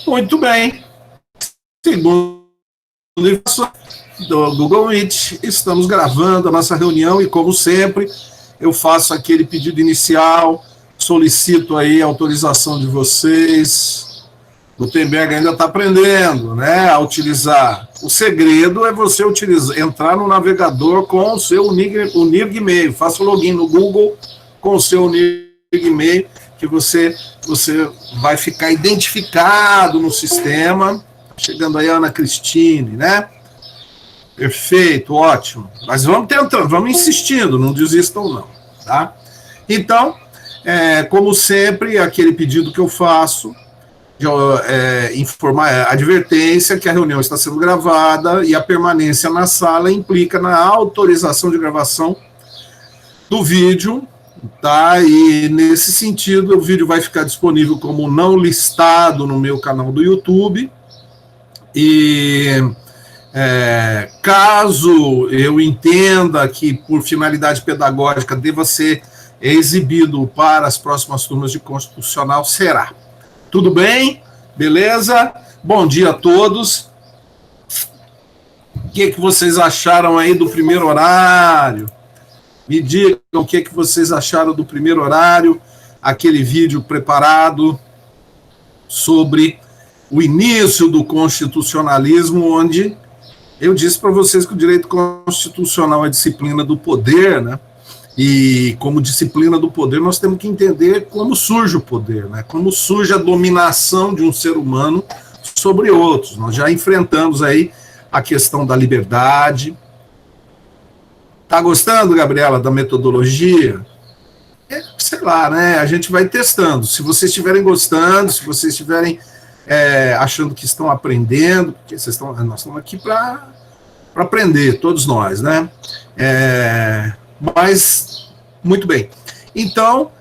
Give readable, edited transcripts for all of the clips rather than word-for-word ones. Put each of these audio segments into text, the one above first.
Muito bem. Segundo do Google Meet, estamos gravando a nossa reunião e, como sempre, eu faço aquele pedido inicial, solicito aí a autorização de vocês. O Gutenberg ainda está aprendendo, né, a utilizar. O segredo é você entrar no navegador com o seu unique e-mail. Faça o login no Google com o seu unique e-mail, que você vai ficar identificado no sistema. Chegando aí a Ana Cristine, né? Perfeito, ótimo. Mas vamos tentando, vamos insistindo, não desistam não, tá? Então, como sempre, aquele pedido que eu faço, de informar, advertência que a reunião está sendo gravada e a permanência na sala implica na autorização de gravação do vídeo, tá? E nesse sentido, o vídeo vai ficar disponível como não listado no meu canal do YouTube. E caso eu entenda que por finalidade pedagógica deva ser exibido para as próximas turmas de Constitucional, será. Tudo bem? Beleza? Bom dia a todos. O que vocês acharam aí do primeiro horário? Me digam o que vocês acharam do primeiro horário, aquele vídeo preparado sobre o início do constitucionalismo, onde eu disse para vocês que o direito constitucional é disciplina do poder, né? E como disciplina do poder, nós temos que entender como surge o poder, né? Como surge a dominação de um ser humano sobre outros. Nós já enfrentamos aí a questão da liberdade. Tá gostando, Gabriela, da metodologia? Sei lá, né? A gente vai testando. Se vocês estiverem gostando, se vocês estiverem achando que estão aprendendo, porque nós estamos aqui para aprender, todos nós, né? Mas, muito bem. Então,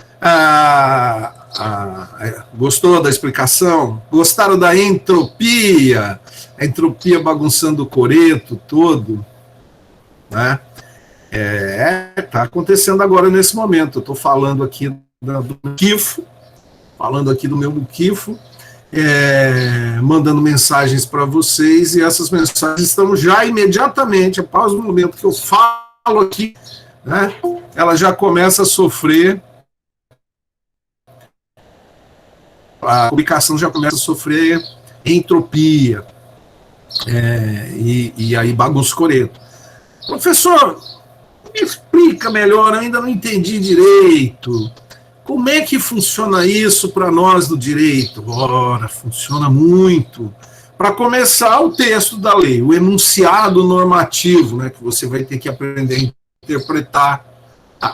gostou da explicação? Gostaram da entropia? A entropia bagunçando o coreto todo, né? Tá acontecendo agora nesse momento. Eu estou falando aqui do muquifo, mandando mensagens para vocês, e essas mensagens estão já imediatamente, após o momento que eu falo aqui, né, ela já começa a sofrer, a publicação já começa a sofrer entropia, e aí bagunça o coreto. Professor, me explica melhor, eu ainda não entendi direito. Como é que funciona isso para nós do direito? Ora, funciona muito. Para começar, o texto da lei, o enunciado normativo, né, que você vai ter que aprender a interpretar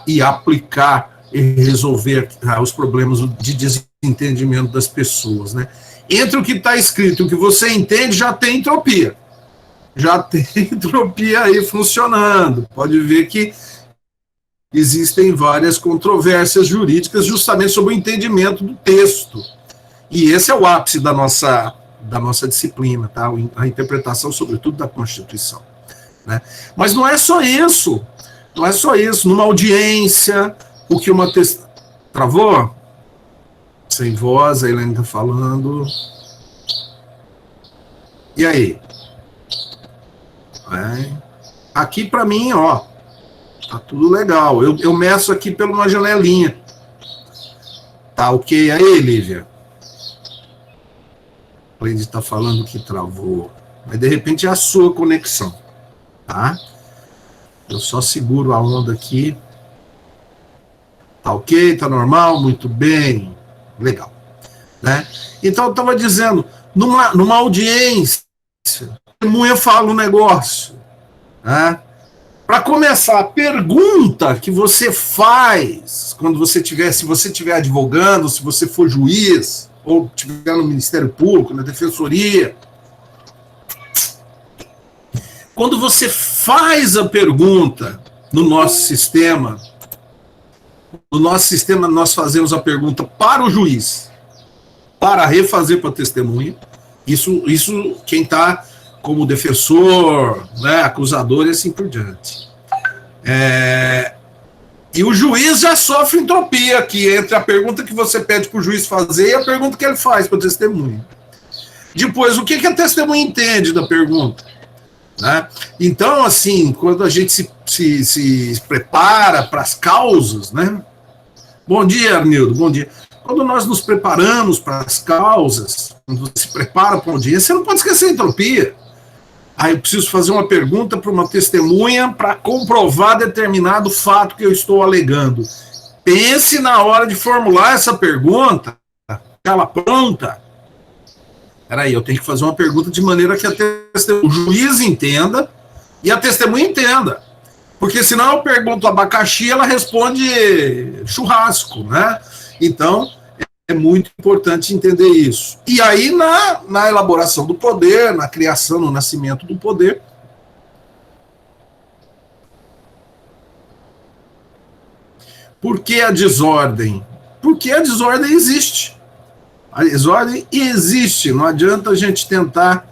e aplicar e resolver os problemas de desentendimento das pessoas, né? Entre o que está escrito e o que você entende, já tem entropia. Já tem entropia aí funcionando. Pode ver que existem várias controvérsias jurídicas justamente sobre o entendimento do texto. E esse é o ápice da nossa disciplina, tá? A interpretação, sobretudo, da Constituição, né? Mas não é só isso. Não é só isso. Numa audiência, o que uma... Travou? Sem voz, a Helene está falando. E aí? Aqui, para mim, ó, tá tudo legal. Eu meço aqui por uma janelinha. Tá ok aí, Lívia? A Lívia está falando que travou. Mas, de repente, é a sua conexão. Tá? Eu só seguro a onda aqui. Tá ok? Tá normal? Muito bem. Legal. Né? Então, eu estava dizendo, numa audiência, a testemunha fala um negócio, né? Para começar, a pergunta que você faz quando se você estiver advogando, se você for juiz, ou estiver no Ministério Público, na Defensoria, quando você faz a pergunta no nosso sistema, nós fazemos a pergunta para o juiz, para refazer para a testemunha. Isso quem está como defensor, né, acusador e assim por diante. E o juiz já sofre entropia aqui entre a pergunta que você pede para o juiz fazer e a pergunta que ele faz para a testemunha. Depois, o que a testemunha entende da pergunta? Né? Então, assim, quando a gente se prepara para as causas, né? Bom dia, Arnildo, bom dia. Quando nós nos preparamos para as causas, quando você se prepara para uma audiência, você não pode esquecer a entropia. Aí eu preciso fazer uma pergunta para uma testemunha para comprovar determinado fato que eu estou alegando. Pense na hora de formular essa pergunta, ela pronta. Peraí, eu tenho que fazer uma pergunta de maneira que o juiz entenda e a testemunha entenda. Porque senão eu pergunto abacaxi, ela responde churrasco, né? Então, é muito importante entender isso. E aí, na elaboração do poder, na criação, no nascimento do poder, por que a desordem? Porque a desordem existe. A desordem existe. Não adianta a gente tentar.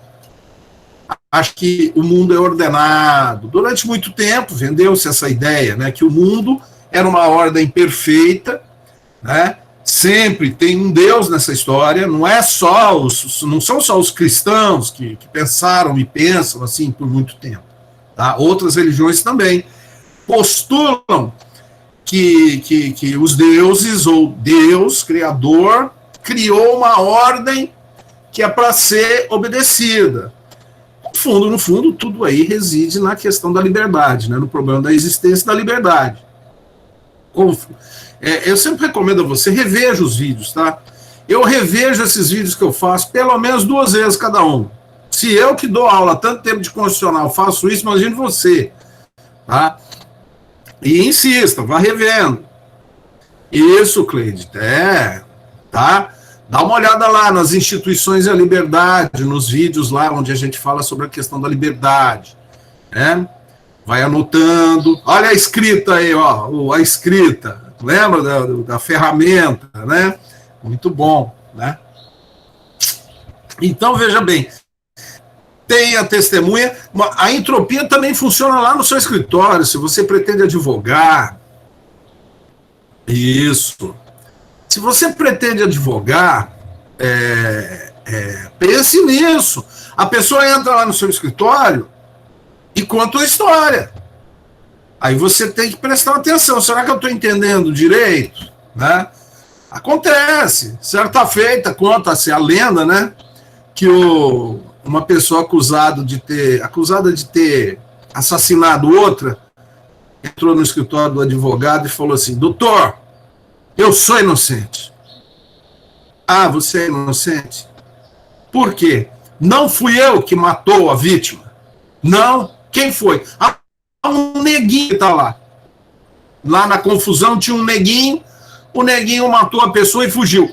Acho que o mundo é ordenado. Durante muito tempo vendeu-se essa ideia, né, que o mundo era uma ordem perfeita, né? Sempre tem um Deus nessa história. Não são só os cristãos que pensaram e pensam assim por muito tempo. Tá? Outras religiões também postulam que os deuses ou Deus criador criou uma ordem que é para ser obedecida. No fundo, tudo aí reside na questão da liberdade, né, no problema da existência da liberdade. Eu sempre recomendo a você, reveja os vídeos, tá? Eu revejo esses vídeos que eu faço pelo menos 2 vezes cada um. Se eu que dou aula há tanto tempo de constitucional faço isso, imagine você, tá? E insista, vá revendo. Isso, Cleide, tá? Dá uma olhada lá nas instituições da liberdade, nos vídeos lá onde a gente fala sobre a questão da liberdade, né? Vai anotando. Olha a escrita aí, ó, a escrita. Lembra da ferramenta, né? Muito bom, né? Então, veja bem, tem a testemunha, a entropia também funciona lá no seu escritório, se você pretende advogar. Isso. Se você pretende advogar, pense nisso. A pessoa entra lá no seu escritório e conta a história. Aí você tem que prestar atenção. Será que eu estou entendendo direito? Né? Acontece. Certa feita, conta-se a lenda, né? Que uma pessoa acusada de ter assassinado outra entrou no escritório do advogado e falou assim: doutor, eu sou inocente. Ah, você é inocente? Por quê? Não fui eu que matou a vítima. Não. Quem foi? Um neguinho que está lá. Lá na confusão tinha um neguinho, o neguinho matou a pessoa e fugiu.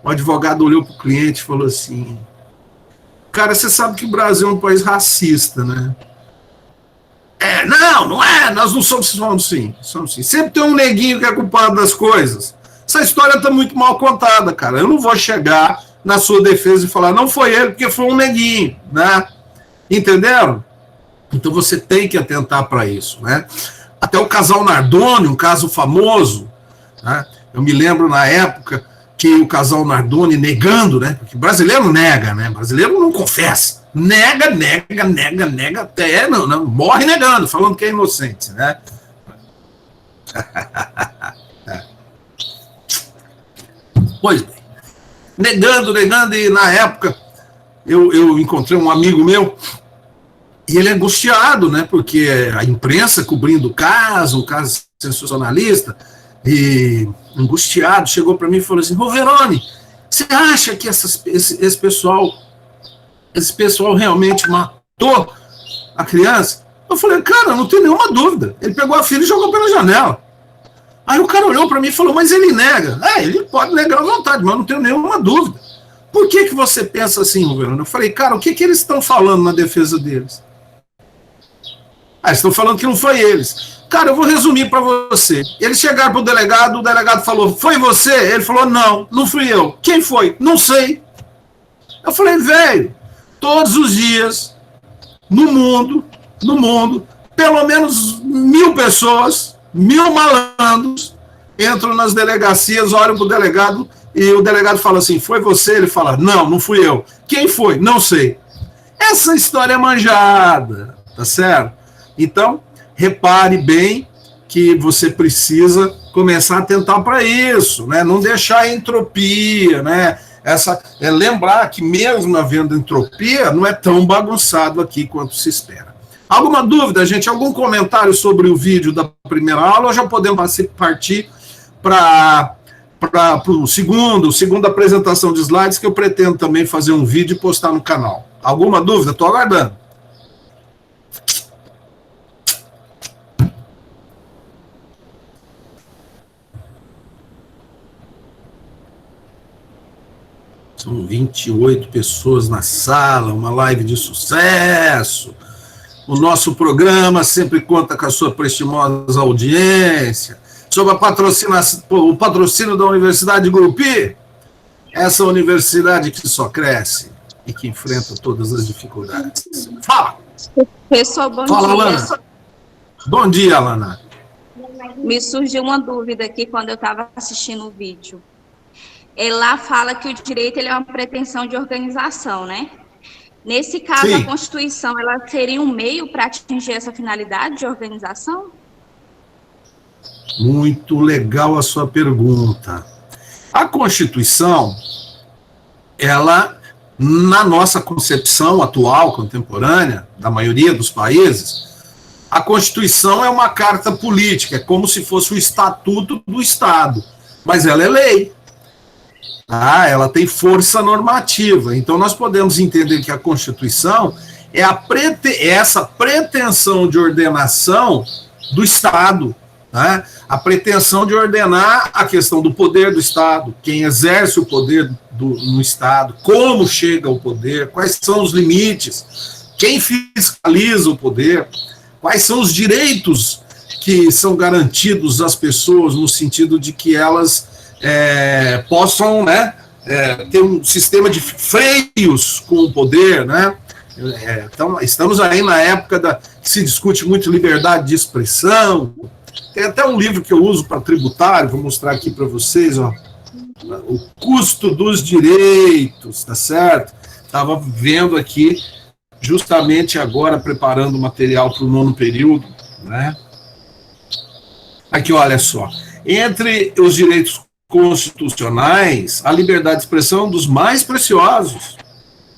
O advogado olhou para o cliente e falou assim: cara, você sabe que o Brasil é um país racista, né? Não é, nós não somos sim. Sempre tem um neguinho que é culpado das coisas. Essa história está muito mal contada, cara. Eu não vou chegar na sua defesa e falar, não foi ele, porque foi um neguinho, né? Entenderam? Então você tem que atentar para isso, né? Até o casal Nardoni, um caso famoso, né? Eu me lembro na época que o casal Nardoni negando, né? Porque brasileiro nega, né? Brasileiro não confessa. Nega, até não, morre negando, falando que é inocente, né? Pois bem, negando, e na época eu encontrei um amigo meu e ele é angustiado, né? Porque a imprensa cobrindo o caso sensacionalista, e angustiado, chegou para mim e falou assim: Roveroni, você acha que esse pessoal realmente matou a criança? Eu falei, cara, não tem nenhuma dúvida. Ele pegou a filha e jogou pela janela. Aí o cara olhou para mim e falou, mas ele nega. Ele pode negar à vontade, mas eu não tenho nenhuma dúvida. Por que você pensa assim, Roveroni? Eu falei, cara, o que eles estão falando na defesa deles? Eles estão falando que não foi eles. Cara, eu vou resumir para você. Eles chegaram para o delegado falou, foi você? Ele falou, não fui eu. Quem foi? Não sei. Eu falei, velho, todos os dias, no mundo, pelo menos 1.000 pessoas, 1.000 malandros, entram nas delegacias, olham para o delegado e o delegado fala assim, foi você? Ele fala, não, não fui eu. Quem foi? Não sei. Essa história é manjada, tá certo? Então, repare bem que você precisa começar a atentar para isso, né? Não deixar a entropia, né? Lembrar que mesmo havendo entropia, não é tão bagunçado aqui quanto se espera. Alguma dúvida, gente? Algum comentário sobre o vídeo da primeira aula? Ou já podemos partir para a segunda apresentação de slides, que eu pretendo também fazer um vídeo e postar no canal. Alguma dúvida? Estou aguardando. São 28 pessoas na sala, uma live de sucesso. O nosso programa sempre conta com a sua prestimosa audiência. Sob o patrocínio da Universidade Gurupi, essa universidade que só cresce e que enfrenta todas as dificuldades. Fala! Pessoal, bom Fala, dia. Alana. Bom dia, Alana. Me surgiu uma dúvida aqui quando eu estava assistindo o vídeo. Lá fala que o direito ele é uma pretensão de organização, né? Nesse caso, Sim. A Constituição ela seria um meio para atingir essa finalidade de organização? Muito legal a sua pergunta. A Constituição, ela, na nossa concepção atual, contemporânea, da maioria dos países, a Constituição é uma carta política, é como se fosse o estatuto do Estado, mas ela é lei. Ela tem força normativa. Então, nós podemos entender que a Constituição é essa pretensão de ordenação do Estado, né? A pretensão de ordenar a questão do poder do Estado, quem exerce o poder no Estado, como chega ao poder, quais são os limites, quem fiscaliza o poder, quais são os direitos que são garantidos às pessoas no sentido de que elas possam, né, ter um sistema de freios com o poder, né? Então, estamos aí na época que se discute muito liberdade de expressão. Tem até um livro que eu uso para tributário, vou mostrar aqui para vocês, ó, o custo dos direitos, tá certo? Estava vendo aqui, justamente agora, preparando o material para o 9º período, né? Aqui, olha só, entre os direitos constitucionais, a liberdade de expressão é um dos mais preciosos.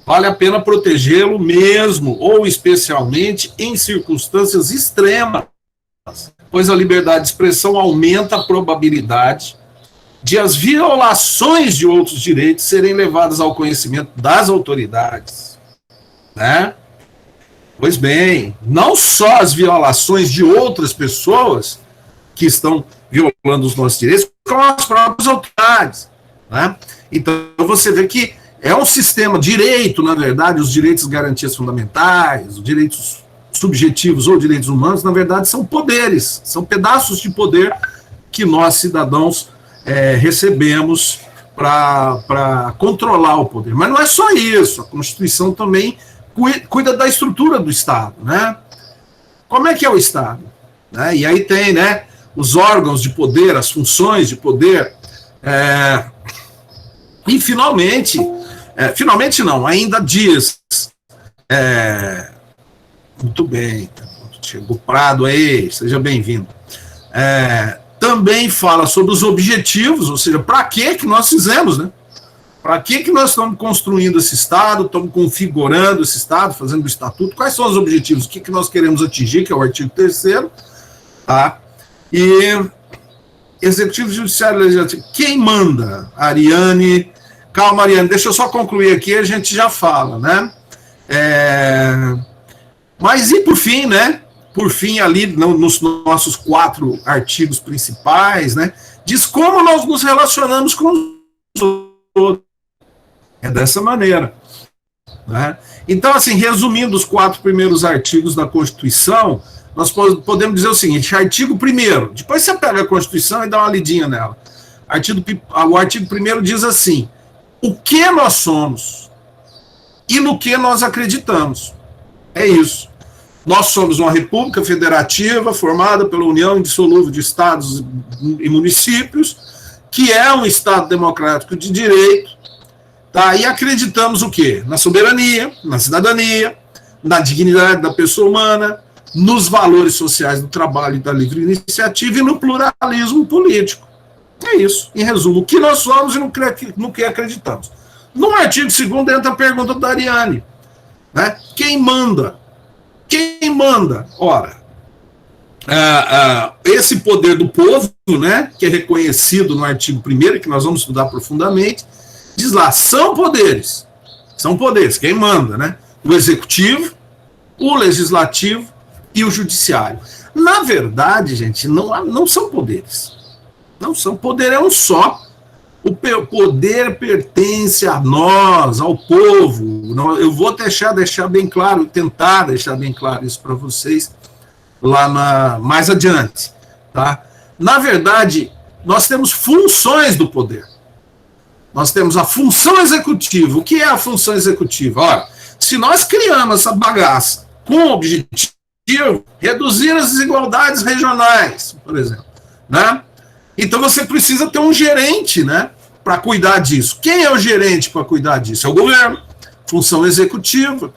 Vale a pena protegê-lo mesmo, ou especialmente em circunstâncias extremas, pois a liberdade de expressão aumenta a probabilidade de as violações de outros direitos serem levadas ao conhecimento das autoridades, né? Pois bem, não só as violações de outras pessoas que estão violando os nossos direitos, com as próprias autoridades, né? Então, você vê que é um sistema direito, na verdade, os direitos e garantias fundamentais, os direitos subjetivos ou direitos humanos, na verdade, são poderes, são pedaços de poder que nós, cidadãos, recebemos para controlar o poder. Mas não é só isso, a Constituição também cuida da estrutura do Estado, né? Como é que é o Estado? Né? E aí tem, né, os órgãos de poder, as funções de poder, e finalmente não, ainda diz, muito bem, chegou Prado aí, seja bem-vindo, também fala sobre os objetivos, ou seja, para que nós fizemos, né? Para que nós estamos construindo esse Estado, estamos configurando esse Estado, fazendo o estatuto, quais são os objetivos, o que nós queremos atingir, que é o artigo 3º, tá? E Executivo, Judiciário e Legislativo. Quem manda? Ariane. Calma, Ariane, deixa eu só concluir aqui, a gente já fala, né? Mas e por fim, né? Por fim, ali nos nossos 4 artigos principais, né? Diz como nós nos relacionamos com os outros. É dessa maneira, né? Então, assim, resumindo os 4 primeiros artigos da Constituição, nós podemos dizer o seguinte: artigo 1º, depois você pega a Constituição e dá uma lidinha nela. O artigo 1º diz assim: o que nós somos e no que nós acreditamos. É isso. Nós somos uma república federativa formada pela união indissolúvel de estados e municípios, que é um Estado democrático de direito, tá? E acreditamos o quê? Na soberania, na cidadania, na dignidade da pessoa humana, nos valores sociais do trabalho e da livre iniciativa e no pluralismo político. É isso, em resumo, o que nós somos e no que acreditamos. No artigo 2º entra a pergunta da Ariane, né? Quem manda? Quem manda? Ora, esse poder do povo, né, que é reconhecido no artigo 1º, que nós vamos estudar profundamente, diz lá, são poderes, quem manda, né? O executivo, o legislativo e o judiciário. Na verdade, gente, não são poderes. Não são. Poder é um só. O poder pertence a nós, ao povo. Eu vou deixar bem claro, tentar deixar bem claro isso para vocês lá mais adiante. Tá? Na verdade, nós temos funções do poder. Nós temos a função executiva. O que é a função executiva? Ora, se nós criamos essa bagaça com o objetivo reduzir as desigualdades regionais, por exemplo, né? Então você precisa ter um gerente, né, para cuidar disso. Quem é o gerente para cuidar disso? É o governo, função executiva.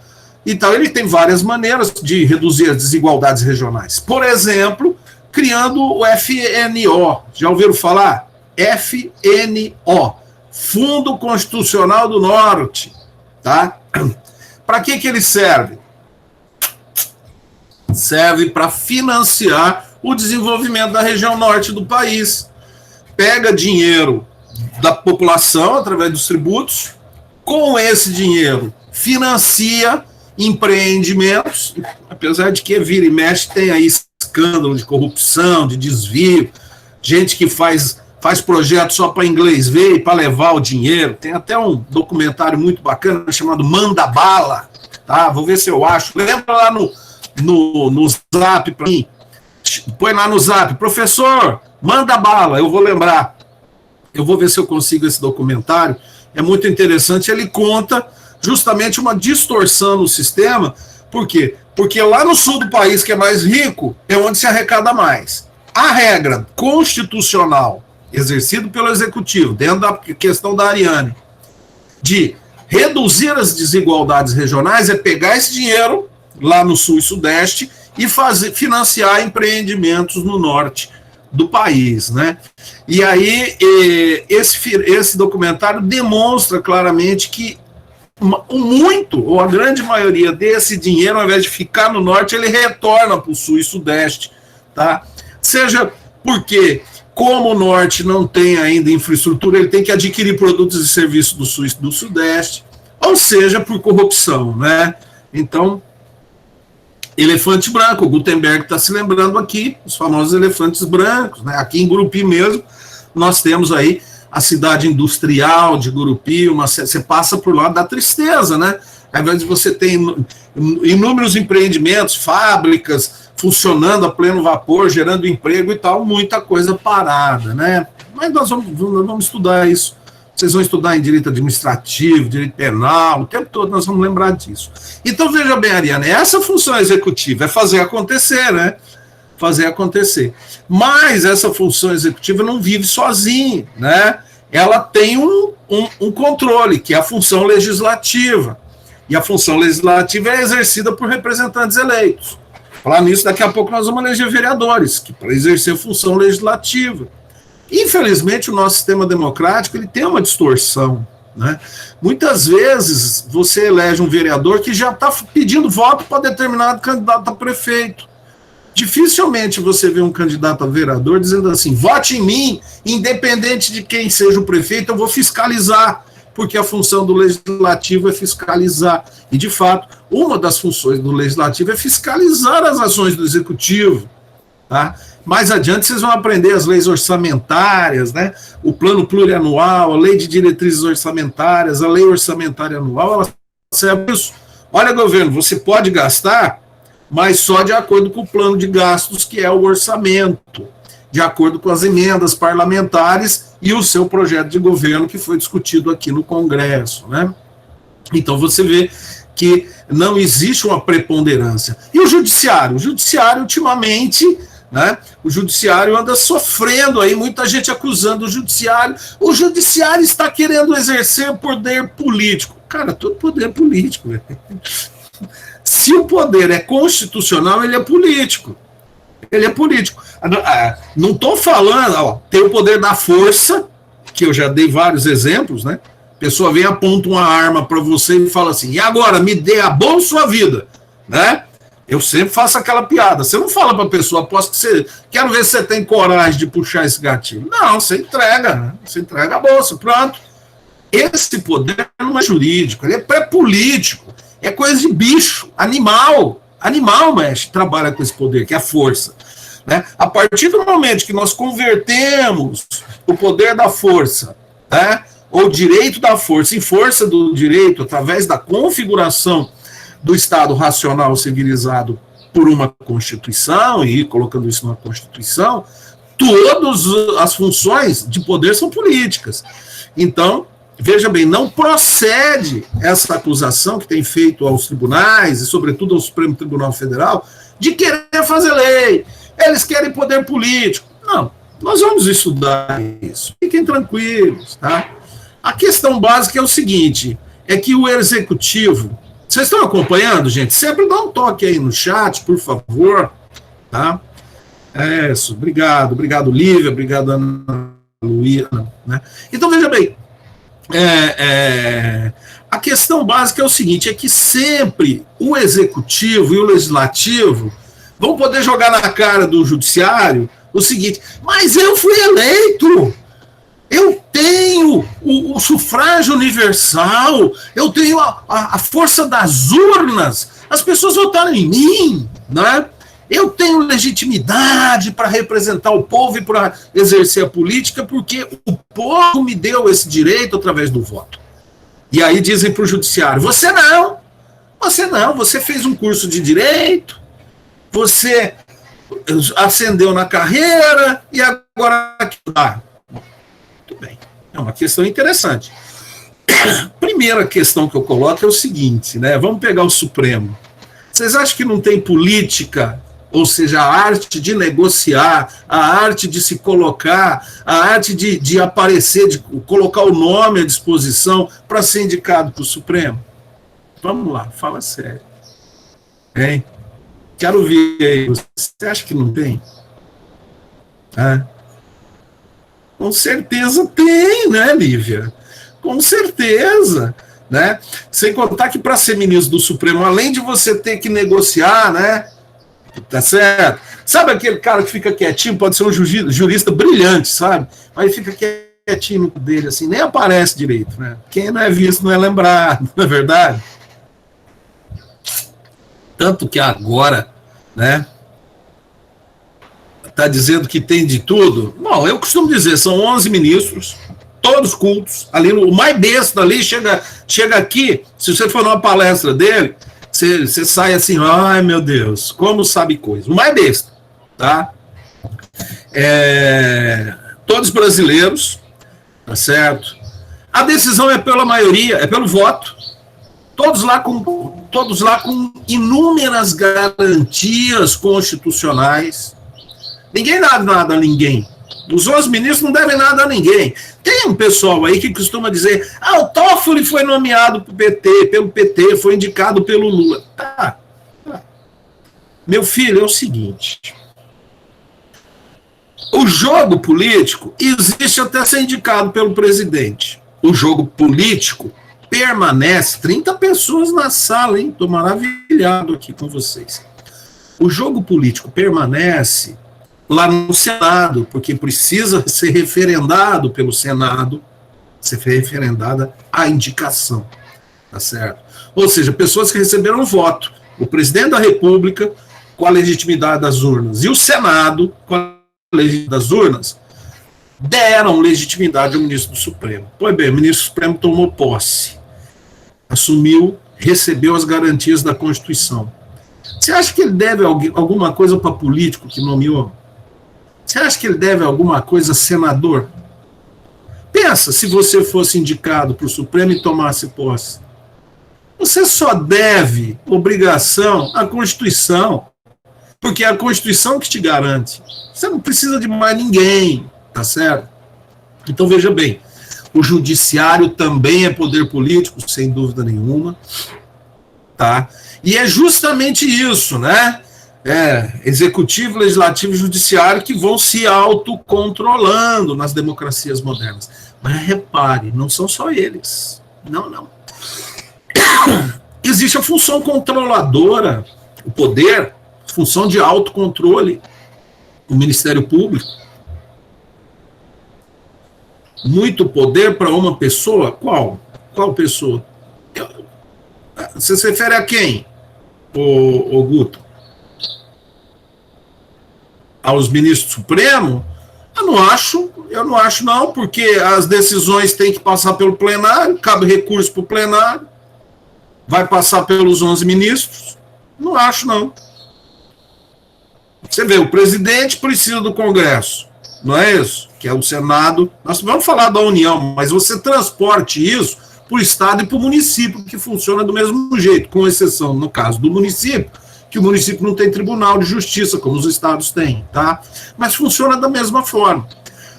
Então ele tem várias maneiras de reduzir as desigualdades regionais. Por exemplo, criando o FNO. Já ouviram falar? FNO, Fundo Constitucional do Norte, tá? Para que ele serve? Serve para financiar o desenvolvimento da região norte do país. Pega dinheiro da população através dos tributos, com esse dinheiro financia empreendimentos, apesar de que vira e mexe tem aí escândalo de corrupção, de desvio, gente que faz projeto só para inglês ver e para levar o dinheiro. Tem até um documentário muito bacana chamado Manda Bala, tá? Vou ver se eu acho. Lembra lá no Zap para mim? Põe lá no Zap, professor, manda bala, eu vou lembrar. Eu vou ver se eu consigo esse documentário. É muito interessante. Ele conta justamente uma distorção no sistema. Por quê? Porque lá no sul do país, que é mais rico, é onde se arrecada mais. A regra constitucional, exercida pelo executivo, dentro da questão da Ariane, de reduzir as desigualdades regionais, é pegar esse dinheiro lá no sul e sudeste e financiar empreendimentos no norte do país, né? E aí esse documentário demonstra claramente que muito, ou a grande maioria desse dinheiro, ao invés de ficar no norte, ele retorna para o sul e sudeste, tá? Seja porque, como o norte não tem ainda infraestrutura, ele tem que adquirir produtos e serviços do sul e do sudeste, ou seja, por corrupção, né? Então, elefante branco, o Gutenberg está se lembrando aqui, os famosos elefantes brancos, né? Aqui em Gurupi mesmo, nós temos aí a cidade industrial de Gurupi, você passa por lá da tristeza, né? Ao invés de você ter inúmeros empreendimentos, fábricas funcionando a pleno vapor, gerando emprego e tal, muita coisa parada, né? Mas nós vamos estudar isso. Vocês vão estudar em direito administrativo, direito penal, o tempo todo nós vamos lembrar disso. Então, veja bem, Ariane, essa função executiva é fazer acontecer, né? Fazer acontecer. Mas essa função executiva não vive sozinha, né? Ela tem um controle, que é a função legislativa. E a função legislativa é exercida por representantes eleitos. Falar nisso, daqui a pouco nós vamos eleger vereadores, que para exercer a função legislativa. Infelizmente, o nosso sistema democrático ele tem uma distorção, né? Muitas vezes você elege um vereador que já está pedindo voto para determinado candidato a prefeito. Dificilmente você vê um candidato a vereador dizendo assim, vote em mim, independente de quem seja o prefeito, eu vou fiscalizar, porque a função do legislativo é fiscalizar. E, de fato, uma das funções do legislativo é fiscalizar as ações do executivo, tá? Mais adiante vocês vão aprender as leis orçamentárias, né? O plano plurianual, a lei de diretrizes orçamentárias, a lei orçamentária anual, ela serve para isso. Olha, governo, você pode gastar, mas só de acordo com o plano de gastos, que é o orçamento, de acordo com as emendas parlamentares e o seu projeto de governo que foi discutido aqui no Congresso, né? Então você vê que não existe uma preponderância. E o judiciário? O judiciário, ultimamente, né, o judiciário anda sofrendo aí, muita gente acusando o judiciário. O judiciário está querendo exercer poder político. Cara, todo poder é político. Véio. Se o poder é constitucional, ele é político. Ele é político. Não estou falando, ó, tem o poder da força, que eu já dei vários exemplos, né? A pessoa vem, aponta uma arma para você e fala assim, e agora, me dê a bolsa ou a vida? Né? Eu sempre faço aquela piada. Você não fala para a pessoa, aposto que você... Quero ver se você tem coragem de puxar esse gatilho. Não, você entrega. Né? Você entrega a bolsa, pronto. Esse poder não é jurídico, ele é pré-político. É coisa de bicho, animal. Animal, mexe, trabalha com esse poder, que é a força. Né? A partir do momento que nós convertemos o poder da força, né, ou direito da força em força do direito, através da configuração do Estado racional civilizado por uma Constituição, e colocando isso na Constituição, todas as funções de poder são políticas. Então, veja bem, não procede essa acusação que tem feito aos tribunais, e sobretudo ao Supremo Tribunal Federal, de querer fazer lei. Eles querem poder político. Não, nós vamos estudar isso. Fiquem tranquilos, tá? A questão básica é o seguinte, é que o executivo... Vocês estão acompanhando, gente? Sempre dá um toque aí no chat, por favor. Tá? É isso, obrigado, Lívia, obrigado, Ana Luísa. Né? Então, veja bem, a questão básica é o seguinte, é que sempre o executivo e o legislativo vão poder jogar na cara do judiciário o seguinte, mas eu fui eleito, eu tenho o sufrágio universal, eu tenho a força das urnas, as pessoas votaram em mim, né? Eu tenho legitimidade para representar o povo e para exercer a política, porque o povo me deu esse direito através do voto. E aí dizem para o judiciário, você não, você fez um curso de direito, você ascendeu na carreira e agora aqui dá. Muito bem, é uma questão interessante. Primeira questão que eu coloco é o seguinte, né? Vamos pegar o Supremo. Vocês acham que não tem política, ou seja, a arte de negociar, a arte de se colocar, a arte de aparecer, de colocar o nome à disposição para ser indicado para o Supremo? Vamos lá, fala sério. Hein? Quero ver aí. Você acha que não tem? Com certeza tem, né, Lívia? Com certeza, né? Sem contar que para ser ministro do Supremo, além de você ter que negociar, né? Tá certo? Sabe aquele cara que fica quietinho, pode ser um jurista brilhante, sabe? Mas fica quietinho dele, assim, nem aparece direito, né? Quem não é visto não é lembrado, não é verdade? Tanto que agora, né? Está dizendo que tem de tudo. Bom, eu costumo dizer, são 11 ministros, todos cultos. Ali, o mais besta ali chega aqui, se você for numa palestra dele, você sai assim, ai meu Deus, como sabe coisa. O mais besta, tá? Todos brasileiros, tá certo? A decisão é pela maioria, é pelo voto. Todos lá com inúmeras garantias constitucionais. Ninguém dá nada a ninguém. Os 11 ministros não devem nada a ninguém. Tem um pessoal aí que costuma dizer, o Toffoli foi nomeado pelo PT, foi indicado pelo Lula. Tá. Meu filho, é o seguinte. O jogo político existe até ser indicado pelo presidente. O jogo político permanece, 30 pessoas na sala, hein? Estou maravilhado aqui com vocês. O jogo político permanece lá no Senado, porque precisa ser referendado pelo Senado, ser referendada a indicação, tá certo? Ou seja, pessoas que receberam voto, o presidente da República com a legitimidade das urnas e o Senado com a legitimidade das urnas deram legitimidade ao ministro do Supremo. Pois bem, o ministro do Supremo tomou posse, assumiu, recebeu as garantias da Constituição. Você acha que ele deve alguma coisa para político que nomeou? Você acha que ele deve alguma coisa a senador? Pensa se você fosse indicado para o Supremo e tomasse posse. Você só deve obrigação à Constituição, porque é a Constituição que te garante. Você não precisa de mais ninguém, tá certo? Então, veja bem, o judiciário também é poder político, sem dúvida nenhuma, tá? E é justamente isso, né? Executivo, legislativo e judiciário que vão se autocontrolando nas democracias modernas. Mas repare, não são só eles. Não. Existe a função controladora, o poder, função de autocontrole, o Ministério Público. Muito poder para uma pessoa? Qual? Qual pessoa? Você se refere a quem, o Guto? Aos ministros supremos? Eu não acho não, porque as decisões têm que passar pelo plenário, cabe recurso para o plenário, vai passar pelos 11 ministros? Não acho não. Você vê, o presidente precisa do Congresso, não é isso? Que é o Senado. Nós vamos falar da União, mas você transporte isso para o Estado e para o município, que funciona do mesmo jeito, com exceção, no caso do município, que o município não tem tribunal de justiça, como os estados têm, tá? Mas funciona da mesma forma.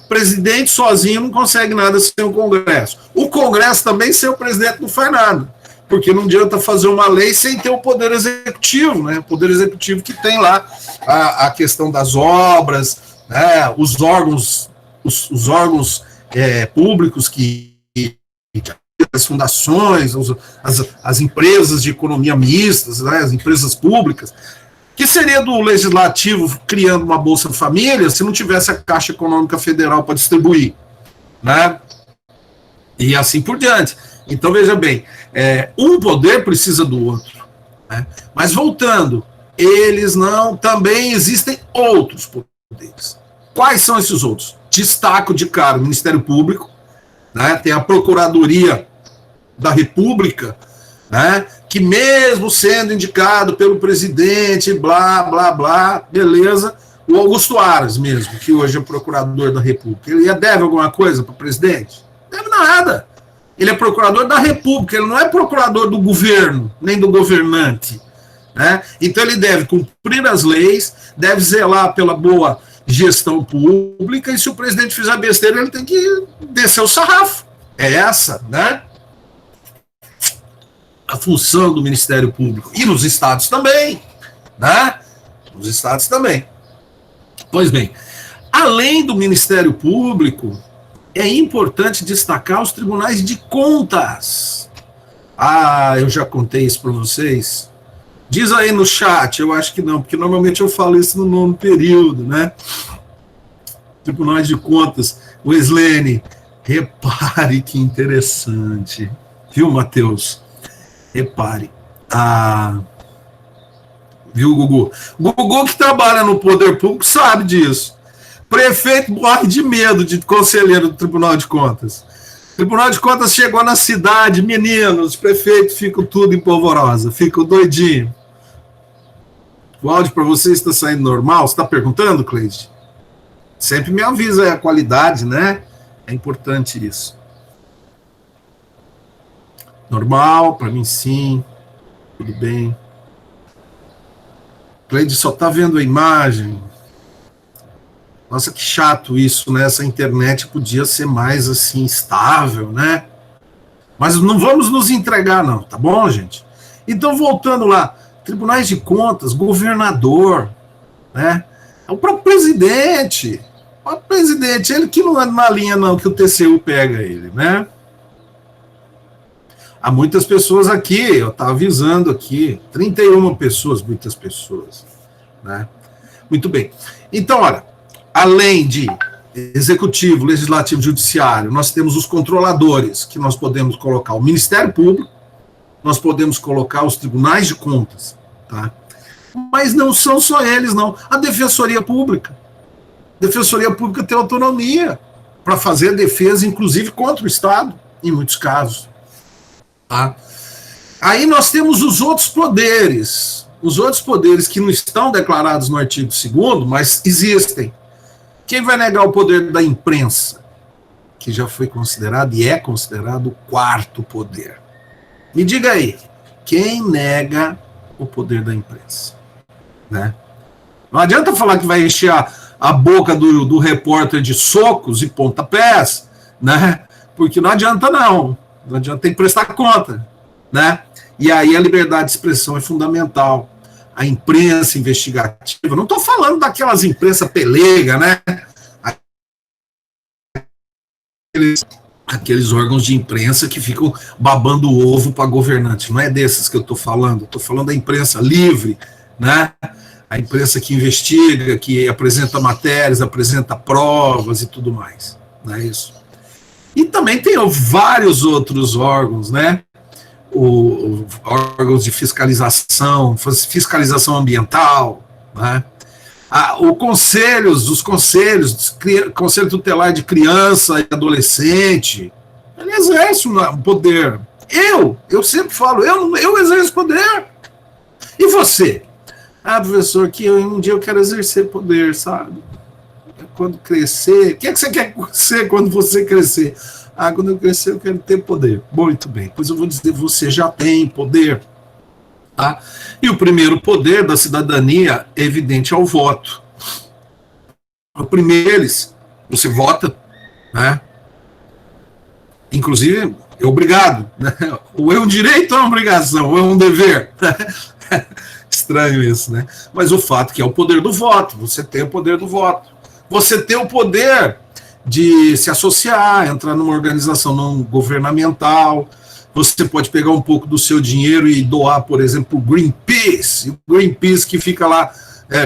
O presidente sozinho não consegue nada sem o Congresso. O Congresso também, sem o presidente, não faz nada. Porque não adianta fazer uma lei sem ter o poder executivo, né? O poder executivo que tem lá a questão das obras, né? Os órgãos públicos as fundações, as empresas de economia mistas, né? As empresas públicas. Que seria do legislativo criando uma Bolsa Família se não tivesse a Caixa Econômica Federal para distribuir, né? E assim por diante. Então, veja bem, um poder precisa do outro, né? Mas voltando, também existem outros poderes. Quais são esses outros? Destaco de cara o Ministério Público, né? Tem a Procuradoria da República, né? Que mesmo sendo indicado pelo presidente, blá, blá, blá, beleza, o Augusto Aras mesmo, que hoje é procurador da República, ele deve alguma coisa para o presidente? Deve nada. Ele é procurador da República, ele não é procurador do governo, nem do governante, né? Então ele deve cumprir as leis, deve zelar pela boa gestão pública, e se o presidente fizer besteira, ele tem que descer o sarrafo. É essa, né? A função do Ministério Público. E nos estados também, né? Nos estados também. Pois bem, além do Ministério Público, é importante destacar os tribunais de contas. Eu já contei isso para vocês. Diz aí no chat, eu acho que não, porque normalmente eu falo isso no nono período, né? Tribunais de contas. Weslene, repare que interessante. Viu, Matheus? Repare. Viu, Gugu? Gugu que trabalha no poder público sabe disso. Prefeito morre de medo de conselheiro do Tribunal de Contas. O Tribunal de Contas chegou na cidade, meninos, os prefeitos ficam tudo em polvorosa, ficam doidinhos. O áudio para vocês está saindo normal? Você está perguntando, Cleide? Sempre me avisa aí a qualidade, né? É importante isso. Normal, para mim sim. Tudo bem. Cleide só está vendo a imagem. Nossa, que chato isso, né? Essa internet podia ser mais, assim, estável, né? Mas não vamos nos entregar, não, tá bom, gente? Então, voltando lá, tribunais de contas, governador, né? É o próprio presidente. O presidente, ele que não anda na linha, não, que o TCU pega ele, né? Há muitas pessoas aqui, eu estava avisando aqui, 31 pessoas, muitas pessoas, né? Muito bem. Então, olha, além de executivo, legislativo, judiciário, nós temos os controladores, que nós podemos colocar o Ministério Público, nós podemos colocar os tribunais de contas, tá? Mas não são só eles, não. A Defensoria Pública. A Defensoria Pública tem autonomia para fazer defesa, inclusive contra o Estado, em muitos casos. Tá? Aí nós temos os outros poderes que não estão declarados no artigo 2º, mas existem. Quem vai negar o poder da imprensa, que já foi considerado e é considerado o 4º poder? Me diga aí, Quem nega o poder da imprensa, né? Não adianta falar que vai encher a boca do repórter de socos e pontapés, né? Porque não adianta não adianta, tem que prestar conta, né? E aí a liberdade de expressão é fundamental. A imprensa investigativa, não estou falando daquelas imprensa pelega, né? Aqueles órgãos de imprensa que ficam babando o ovo para governante. Não é desses que eu estou falando. Estou falando da imprensa livre, né? A imprensa que investiga, que apresenta matérias, apresenta provas e tudo mais. Não é isso? E também tem vários outros órgãos, né? Órgãos de fiscalização ambiental, né? Os conselhos, Conselho Tutelar de Criança e Adolescente, ele exerce um poder. Eu sempre falo, eu exerço poder. E você? Professor, que um dia eu quero exercer poder, sabe? Quando crescer, o que é que você quer ser quando você crescer? Quando eu crescer eu quero ter poder. Muito bem, pois eu vou dizer, você já tem poder. Tá? E o primeiro poder da cidadania é evidente ao voto. O primeiro deles, você vota, né? Inclusive, é obrigado. Né? Ou é um direito ou é uma obrigação, ou é um dever. Estranho isso, né? Mas o fato que é o poder do voto, você tem o poder do voto. Você tem o poder de se associar, entrar numa organização não governamental. Você pode pegar um pouco do seu dinheiro e doar, por exemplo, o Greenpeace. O Greenpeace que fica lá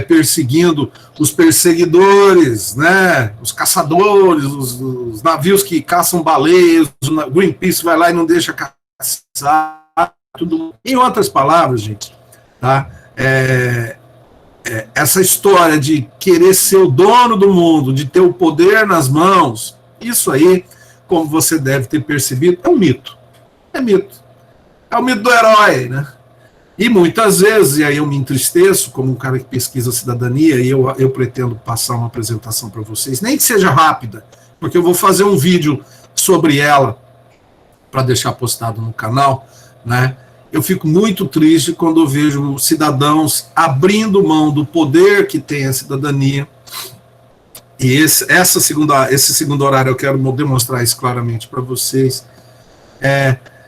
perseguindo os perseguidores, né? Os caçadores, os navios que caçam baleias. O Greenpeace vai lá e não deixa caçar. Tudo. Em outras palavras, gente, tá? Essa história de querer ser o dono do mundo, de ter o poder nas mãos, isso aí, como você deve ter percebido, é um mito. É mito. É o mito do herói, né? E muitas vezes, e aí eu me entristeço, como um cara que pesquisa cidadania, e eu pretendo passar uma apresentação para vocês, nem que seja rápida, porque eu vou fazer um vídeo sobre ela, para deixar postado no canal, né? Eu fico muito triste quando eu vejo cidadãos abrindo mão do poder que tem a cidadania. E esse segundo horário eu quero demonstrar isso claramente para vocês.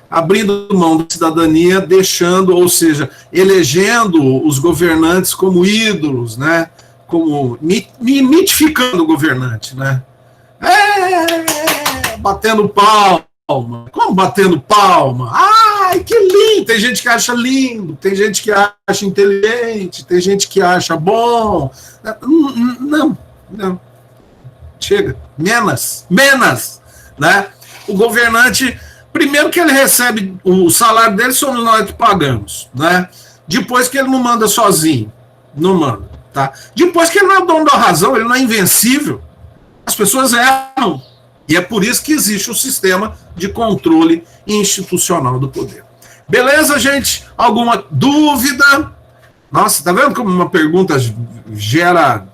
Abrindo mão da cidadania, deixando, ou seja, elegendo os governantes como ídolos, né? Como mitificando o governante, né? Batendo palma. Como batendo palma? Ai, que lindo! Tem gente que acha lindo, tem gente que acha inteligente, tem gente que acha bom. Não. Chega. Menos, né? O governante, primeiro que ele recebe o salário dele, somos nós que pagamos, né? Depois que ele não manda sozinho, não manda, tá? Depois que ele não é dono da razão, ele não é invencível, as pessoas erram. E é por isso que existe o sistema de controle institucional do poder. Beleza, gente? Alguma dúvida? Nossa, tá vendo como uma pergunta gera...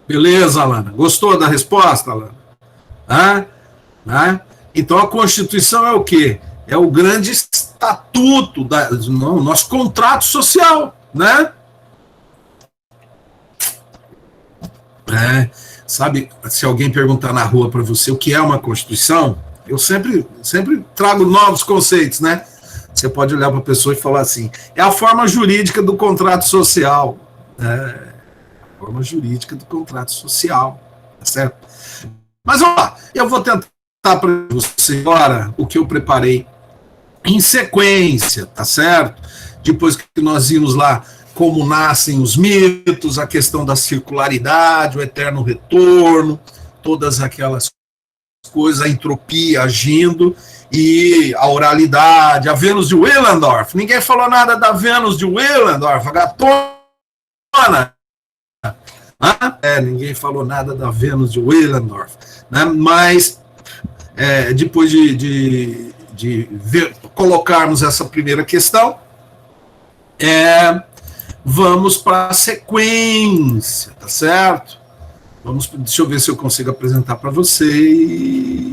Beleza, Alana? Gostou da resposta, Alana? Então a Constituição é o quê? É o grande estatuto, nosso contrato social, né? Sabe, se alguém perguntar na rua para você o que é uma Constituição, eu sempre trago novos conceitos, né? Você pode olhar para a pessoa e falar assim, é a forma jurídica do contrato social. A forma jurídica do contrato social, tá certo? Mas, ó, eu vou tentar para você agora o que eu preparei em sequência, tá certo? Depois que nós vimos lá como nascem os mitos, a questão da circularidade, o eterno retorno, todas aquelas coisas, a entropia agindo, e a oralidade, a Vênus de Willendorf. Ninguém falou nada da Vênus de Willendorf, a gatona. Ninguém falou nada da Vênus de Willendorf. Né? Mas, depois de colocarmos essa primeira questão, vamos para a sequência, tá certo? Deixa eu ver se eu consigo apresentar para vocês.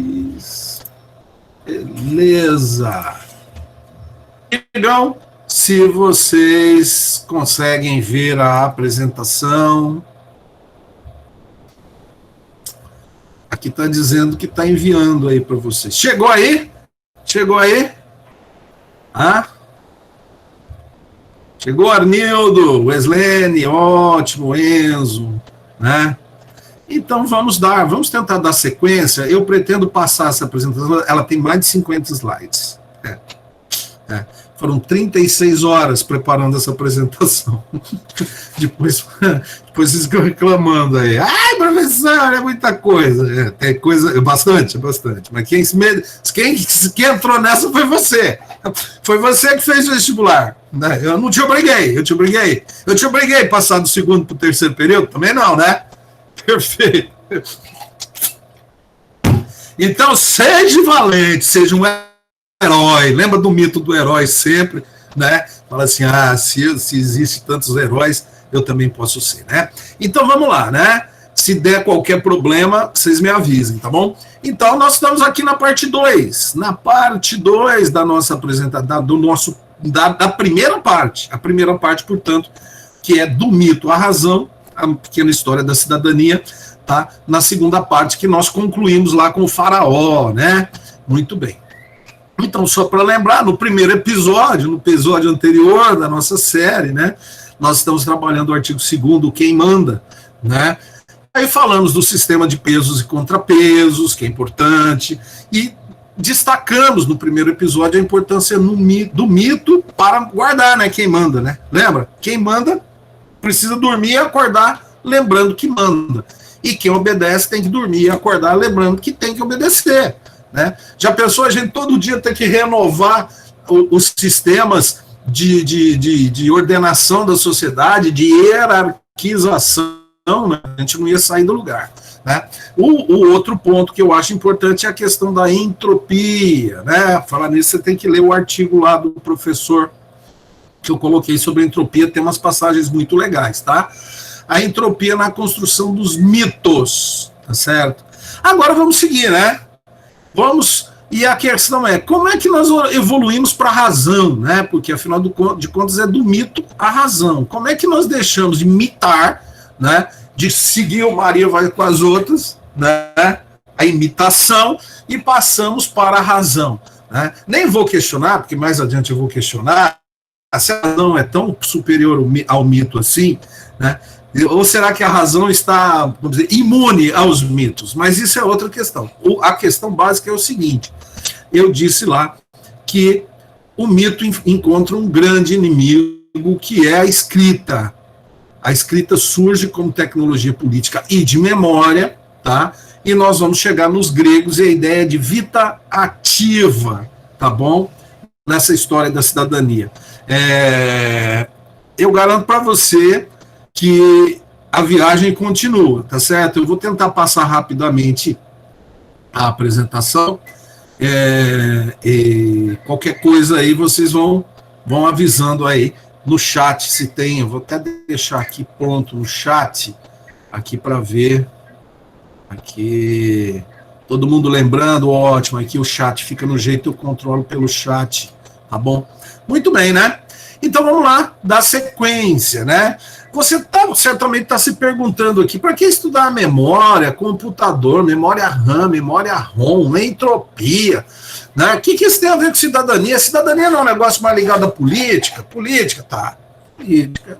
Beleza. Legal. se vocês conseguem ver a apresentação. Aqui está dizendo que está enviando aí para vocês. Chegou aí? Chegou aí? Ah? Chegou Arnildo, Weslene, ótimo, Enzo, né? Então vamos tentar dar sequência. Eu pretendo passar essa apresentação, ela tem mais de 50 slides. Foram 36 horas preparando essa apresentação. Depois vocês ficam reclamando aí. Ai, professor, é muita coisa. Tem coisa, bastante. Mas quem entrou nessa foi você. Foi você que fez o vestibular. Né? Eu não te obriguei, eu te obriguei a passar do segundo para o terceiro período? Também não, né? Perfeito. Então, seja valente, seja um herói. Lembra do mito do herói sempre, né? Fala assim, se existe tantos heróis, eu também posso ser, né? Então, vamos lá, né? Se der qualquer problema, vocês me avisem, tá bom? Então, nós estamos aqui na parte 2. Na parte 2 da nossa apresentação, da primeira parte. A primeira parte, portanto, que é do mito à razão, a pequena história da cidadania, tá? Na segunda parte, que nós concluímos lá com o faraó, né? Muito bem. Então, só para lembrar, no primeiro episódio, no episódio anterior da nossa série, né? Nós estamos trabalhando o artigo 2º, quem manda, né? Aí falamos do sistema de pesos e contrapesos, que é importante, e destacamos no primeiro episódio a importância do mito para guardar, né? Quem manda, né? Lembra? Quem manda precisa dormir e acordar lembrando que manda. E quem obedece tem que dormir e acordar lembrando que tem que obedecer. Né? Já pensou a gente todo dia ter que renovar os sistemas de ordenação da sociedade, de hierarquização, né? A gente não ia sair do lugar. Né? O outro ponto que eu acho importante é a questão da entropia. Né? Falar nisso, você tem que ler o artigo lá do professor que eu coloquei sobre a entropia, tem umas passagens muito legais, tá? A entropia na construção dos mitos, tá certo? Agora vamos seguir, né? E a questão é, como é que nós evoluímos para a razão, né? Porque, afinal de contas, é do mito à razão. Como é que nós deixamos de mitar, né? De seguir o Maria vai com as outras, né? A imitação, e passamos para a razão. Né? Nem vou questionar, porque mais adiante eu vou questionar, se a razão é tão superior ao mito assim, né? Ou será que a razão está, vamos dizer, imune aos mitos? Mas isso é outra questão. A questão básica é o seguinte: eu disse lá que o mito encontra um grande inimigo, que é a escrita. A escrita surge como tecnologia política e de memória, tá? E nós vamos chegar nos gregos e a ideia de vita ativa, tá bom? Nessa história da cidadania. Eu garanto para você que a viagem continua, tá certo? Eu vou tentar passar rapidamente a apresentação, e qualquer coisa aí vocês vão avisando aí no chat se tem. Eu vou até deixar aqui pronto no chat, aqui para ver, aqui, todo mundo lembrando, ótimo, aqui o chat fica no jeito, eu controlo pelo chat, tá bom? Muito bem, né? Então vamos lá, dar sequência, né? Você certamente está se perguntando aqui, para que estudar memória, computador, memória RAM, memória ROM, entropia, né? O que isso tem a ver com cidadania? Cidadania não é um negócio mais ligado à política? Política, tá. Política,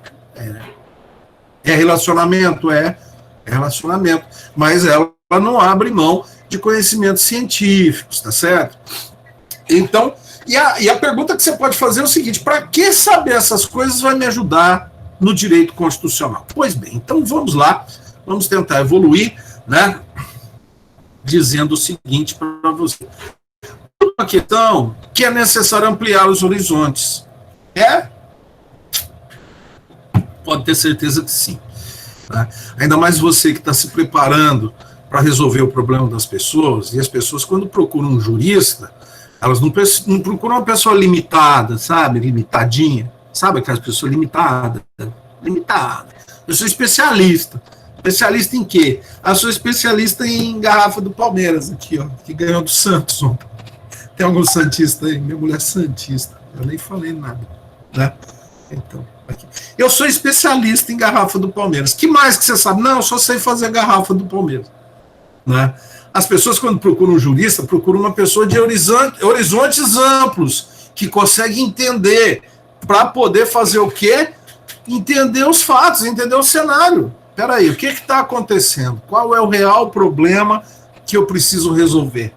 é relacionamento, é relacionamento, mas ela não abre mão de conhecimentos científicos, tá certo? Então, e a pergunta que você pode fazer é o seguinte: para que saber essas coisas vai me ajudar no direito constitucional? Pois bem, então vamos lá, vamos tentar evoluir, né? Dizendo o seguinte para você: uma questão que é necessário ampliar os horizontes. Pode ter certeza que sim. Tá? Ainda mais você que está se preparando para resolver o problema das pessoas, e as pessoas, quando procuram um jurista, elas não procuram uma pessoa limitada, sabe? Limitadinha. Sabe aquelas pessoas limitadas? Eu sou especialista. Especialista em quê? Eu sou especialista em garrafa do Palmeiras, aqui, ó, que ganhou do Santos ontem. Tem algum santista aí? Minha mulher é santista. Eu nem falei nada. né? Então, aqui. Eu sou especialista em garrafa do Palmeiras. Que mais que você sabe? Não, eu só sei fazer garrafa do Palmeiras, né? As pessoas, quando procuram um jurista, procuram uma pessoa de horizontes amplos, que consegue entender, para poder fazer o quê? Entender os fatos, entender o cenário. Espera aí, o que está acontecendo? Qual é o real problema que eu preciso resolver?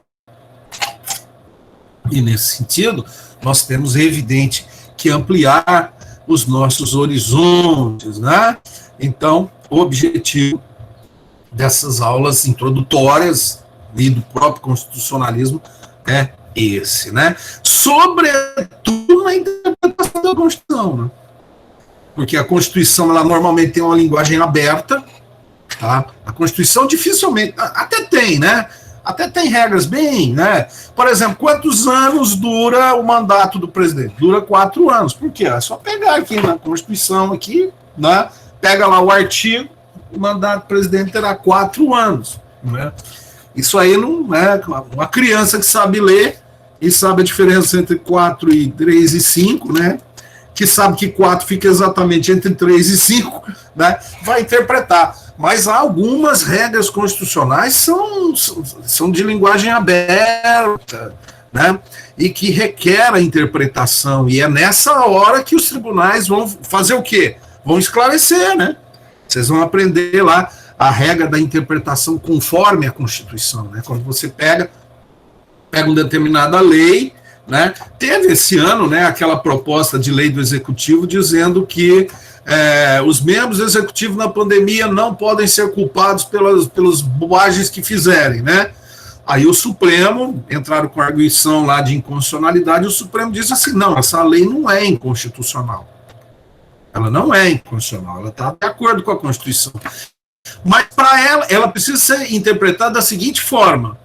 E nesse sentido, nós temos, é evidente, que ampliar os nossos horizontes, né? Então, o objetivo dessas aulas introdutórias e do próprio constitucionalismo é esse, né? Sobretudo na interpretação da Constituição, né? Porque a Constituição, ela normalmente tem uma linguagem aberta, tá? A Constituição dificilmente, até tem, né? Até tem regras bem, né? Por exemplo, quantos anos dura o mandato do presidente? Dura 4 anos. Por quê? É só pegar aqui na Constituição, aqui, né? Pega lá o artigo, o mandato do presidente terá 4 anos, né? Isso aí não é uma criança que sabe ler e sabe a diferença entre 4 e 3 e 5, né? Que sabe que 4 fica exatamente entre 3 e 5, né? Vai interpretar. Mas há algumas regras constitucionais são de linguagem aberta, né? E que requer a interpretação. E é nessa hora que os tribunais vão fazer o quê? Vão esclarecer, né? Vocês vão aprender lá a regra da interpretação conforme a Constituição, né? Quando você pega uma determinada lei, né? Teve esse ano, né, aquela proposta de lei do Executivo dizendo que os membros do Executivo na pandemia não podem ser culpados pelas bobagens que fizerem, né? Aí o Supremo, entraram com a arguição lá de inconstitucionalidade, o Supremo disse assim, não, essa lei não é inconstitucional. Ela não é inconstitucional, ela está de acordo com a Constituição. Mas para ela precisa ser interpretada da seguinte forma: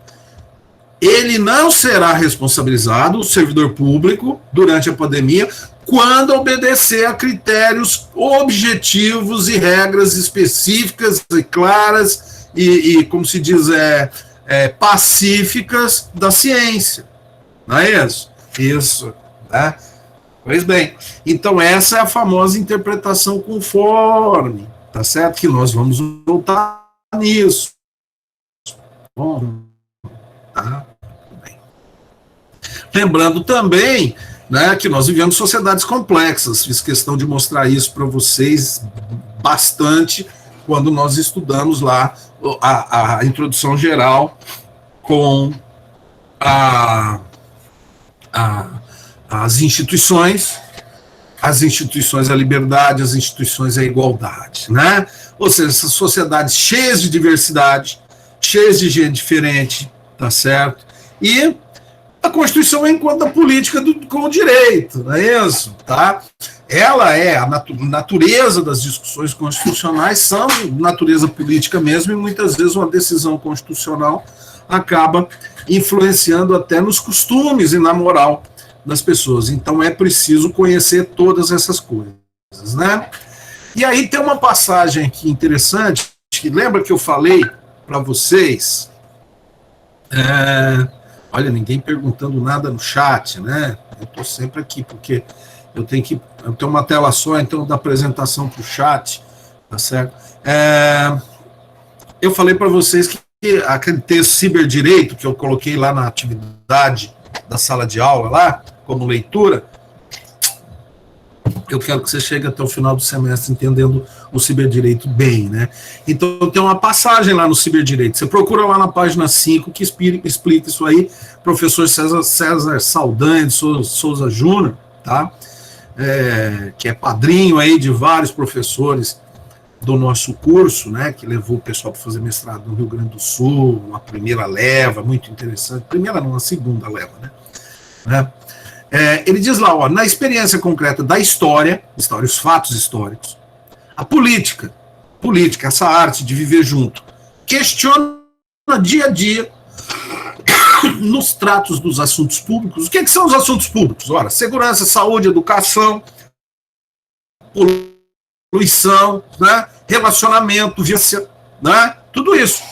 ele não será responsabilizado, o servidor público, durante a pandemia, quando obedecer a critérios objetivos e regras específicas e claras e como se diz, pacíficas da ciência. Não é isso? Isso, né? Pois bem, então essa é a famosa interpretação conforme, tá certo? Que nós vamos voltar nisso. Bom, tá? Bem. Lembrando também, né, que nós vivemos sociedades complexas, fiz questão de mostrar isso para vocês bastante quando nós estudamos lá a introdução geral com as instituições à liberdade, as instituições à igualdade, né? Ou seja, essas sociedades cheias de diversidade, cheias de gente diferente, tá certo? E a Constituição enquanto a política com o direito, não é isso? Tá? Ela é a natureza das discussões constitucionais, são natureza política mesmo, e muitas vezes uma decisão constitucional acaba influenciando até nos costumes e na moral das pessoas. Então é preciso conhecer todas essas coisas, né? E aí tem uma passagem aqui interessante, que lembra que eu falei para vocês, olha, ninguém perguntando nada no chat, né? Eu estou sempre aqui, porque eu tenho uma tela só, então da apresentação para o chat, tá certo? Eu falei para vocês que aquele texto Ciberdireito, que eu coloquei lá na atividade da sala de aula lá, como leitura, eu quero que você chegue até o final do semestre entendendo o ciberdireito bem, né? Então tem uma passagem lá no ciberdireito, você procura lá na página 5 que explica isso aí, professor César Saldanha de Souza Júnior, tá? Que é padrinho aí de vários professores do nosso curso, né, que levou o pessoal para fazer mestrado no Rio Grande do Sul, uma primeira leva, muito interessante, primeira não, uma segunda leva, né? Ele diz lá, ó, na experiência concreta da história, os fatos históricos, a política, essa arte de viver junto, questiona dia a dia nos tratos dos assuntos públicos. O que são os assuntos públicos? Ora, segurança, saúde, educação, poluição, né? Relacionamento, violência, né? Tudo isso.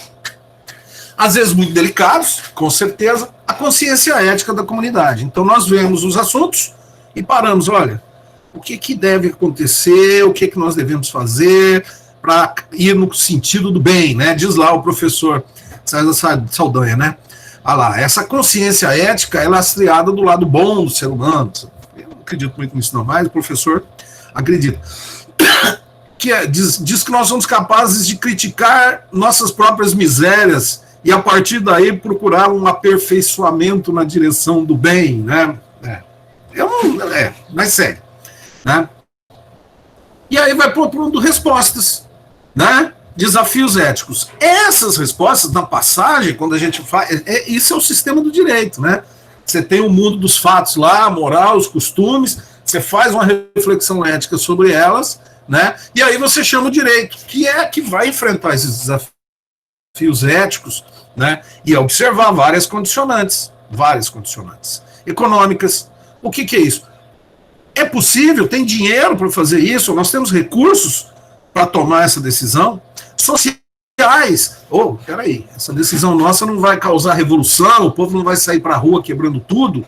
Às vezes muito delicados, com certeza, a consciência ética da comunidade. Então nós vemos os assuntos e paramos, olha, o que deve acontecer, o que nós devemos fazer para ir no sentido do bem, né? Diz lá o professor César Saldanha, né? Olha lá, essa consciência ética é lastreada do lado bom do ser humano. Eu não acredito muito nisso não, mas o professor acredita. Que diz que nós somos capazes de criticar nossas próprias misérias e, a partir daí, procurar um aperfeiçoamento na direção do bem, né? Mas sério, né? E aí vai propondo respostas, né? Desafios éticos. Essas respostas, na passagem, quando a gente faz... isso é o sistema do direito, né? Você tem o mundo dos fatos lá, a moral, os costumes, você faz uma reflexão ética sobre elas, né? E aí você chama o direito, que vai enfrentar esses desafios éticos, né? E observar várias condicionantes econômicas. O que é isso? É possível? Tem dinheiro para fazer isso? Nós temos recursos para tomar essa decisão? Sociais. Peraí, essa decisão nossa não vai causar revolução, o povo não vai sair para a rua quebrando tudo?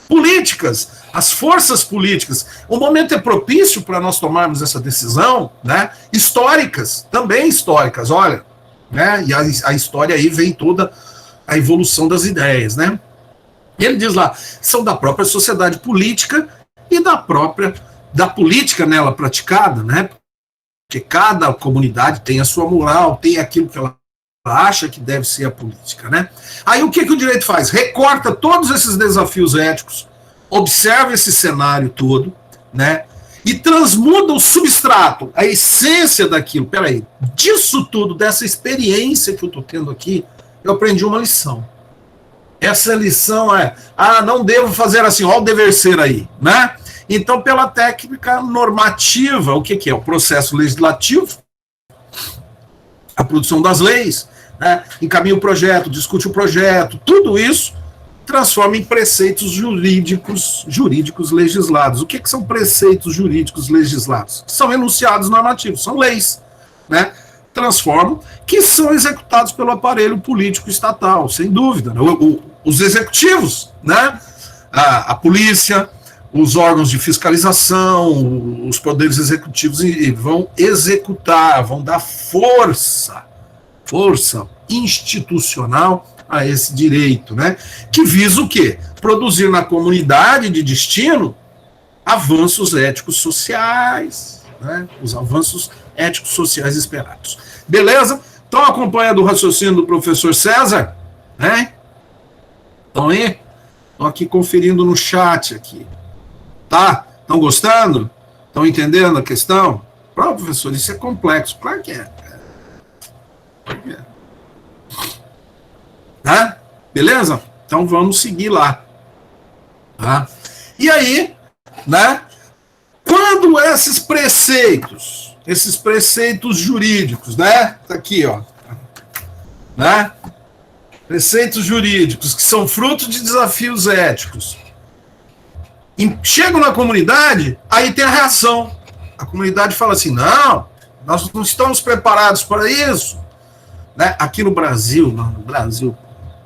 Políticas, as forças políticas. O momento é propício para nós tomarmos essa decisão, né? Históricas, também históricas, olha, né? E a história aí vem toda a evolução das ideias, né? E ele diz lá, são da própria sociedade política e da política nela praticada, né? Porque cada comunidade tem a sua moral, tem aquilo que ela acha que deve ser a política, né? Aí o que o direito faz? Recorta todos esses desafios éticos, observa esse cenário todo, né? E transmuda o substrato, a essência daquilo. Peraí, disso tudo, dessa experiência que eu estou tendo aqui, eu aprendi uma lição. Essa lição não devo fazer assim, olha o dever ser aí, né? Então, pela técnica normativa, o que é? O processo legislativo, a produção das leis, né? Encaminha o projeto, discute o projeto, tudo isso transforma em preceitos jurídicos legislados. O que são preceitos jurídicos legislados? São enunciados normativos, são leis, né? Transformam, que são executados pelo aparelho político estatal, sem dúvida. Né? Os executivos, né? A polícia, os órgãos de fiscalização, os poderes executivos vão executar, vão dar força institucional a esse direito, né? Que visa o quê? Produzir na comunidade de destino avanços éticos sociais, né? Os avanços éticos sociais esperados. Beleza? Então acompanha do raciocínio do professor César, né? Estão aí? Estão aqui conferindo no chat aqui. Tá? Estão gostando? Estão entendendo a questão? Professor, isso é complexo. Claro que é. Tá? Beleza? Então vamos seguir lá. Tá? E aí, né? Quando esses preceitos jurídicos, né? Tá aqui, ó. Né? Preceitos jurídicos que são fruto de desafios éticos. Chegam na comunidade, aí tem a reação. A comunidade fala assim, não, nós não estamos preparados para isso. Né? Aqui no Brasil,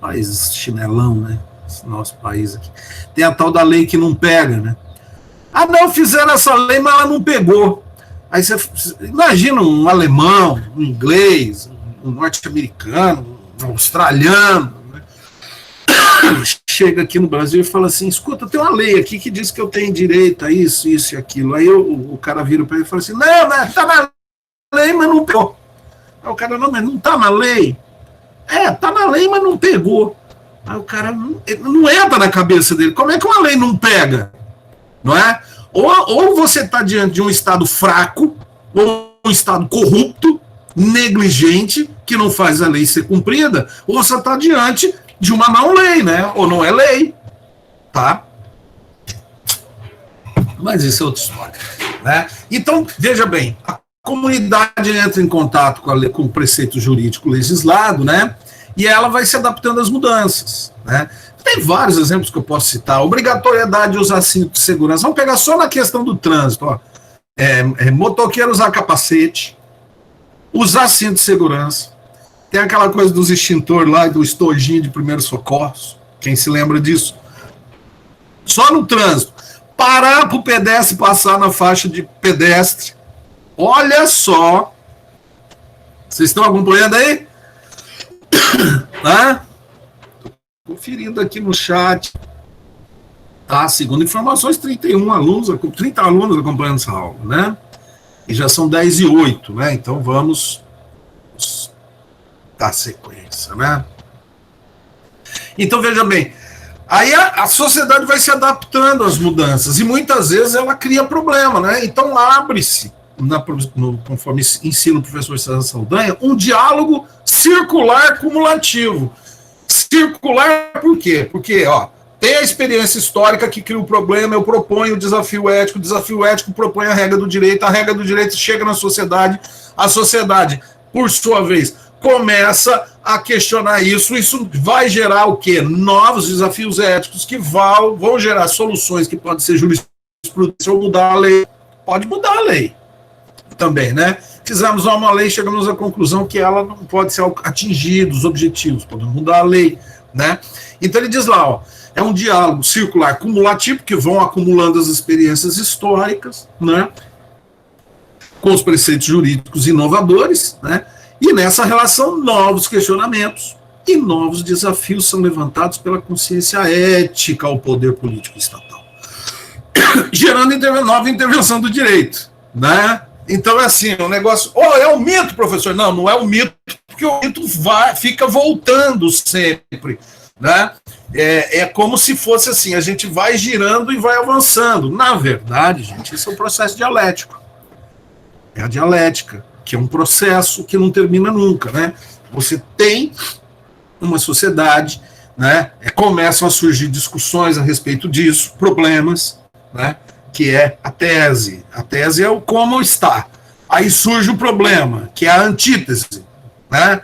país chinelão, né? Esse nosso país aqui. Tem a tal da lei que não pega, né? Não fizeram essa lei, mas ela não pegou. Aí você imagina um alemão, um inglês, um norte-americano, um australiano, né? Chega aqui no Brasil e fala assim, escuta, tem uma lei aqui que diz que eu tenho direito a isso, isso e aquilo. Aí o cara vira para ele e fala assim, não, tá na lei, mas não pegou. Aí o cara, não, mas não tá na lei. Tá na lei, mas não pegou. Aí o cara não entra na cabeça dele. Como é que uma lei não pega? Não é? Ou você está diante de um Estado fraco, ou um Estado corrupto, negligente, que não faz a lei ser cumprida, ou você está diante de uma não-lei, né? Ou não é lei. Tá? Mas isso é outra história. Né? Então, veja bem, a comunidade entra em contato com o preceito jurídico legislado, né? E ela vai se adaptando às mudanças, né? Tem vários exemplos que eu posso citar. Obrigatoriedade de usar cinto de segurança. Vamos pegar só na questão do trânsito. Ó. Motoqueiro usar capacete, usar cinto de segurança. Tem aquela coisa dos extintores lá, do estojinho de primeiros socorros. Quem se lembra disso? Só no trânsito. parar para o pedestre passar na faixa de pedestre. Olha só. Vocês estão acompanhando aí? Tá? Conferindo aqui no chat. Tá? Segundo informações, 30 alunos acompanhando essa aula, né? E já são 10:08, né? Então vamos dar sequência, né? Então veja bem, aí a sociedade vai se adaptando às mudanças e muitas vezes ela cria problema, né? Então abre-se, conforme ensina o professor César Saldanha, um diálogo circular cumulativo. Circular por quê? Porque, ó, tem a experiência histórica que cria o problema, eu proponho o desafio ético propõe a regra do direito chega na sociedade, a sociedade, por sua vez, começa a questionar isso vai gerar o quê? Novos desafios éticos que vão gerar soluções que podem ser jurisprudência ou mudar a lei. Pode mudar a lei também, né? Fizemos uma lei, chegamos à conclusão que ela não pode ser atingida, os objetivos, podemos mudar a lei, né? Então ele diz lá, ó, é um diálogo circular cumulativo, que vão acumulando as experiências históricas, né? Com os preceitos jurídicos inovadores, né? E nessa relação, novos questionamentos e novos desafios são levantados pela consciência ética ao poder político estatal, gerando nova intervenção do direito, né? Então é assim, o negócio... é um mito, professor? Não é um mito, porque o mito fica voltando sempre, né? É como se fosse assim, a gente vai girando e vai avançando. Na verdade, gente, isso é um processo dialético. É a dialética, que é um processo que não termina nunca, né? Você tem uma sociedade, né? Começam a surgir discussões a respeito disso, problemas, né? Que é a tese. A tese é o como está. Aí surge o problema, que é a antítese, né?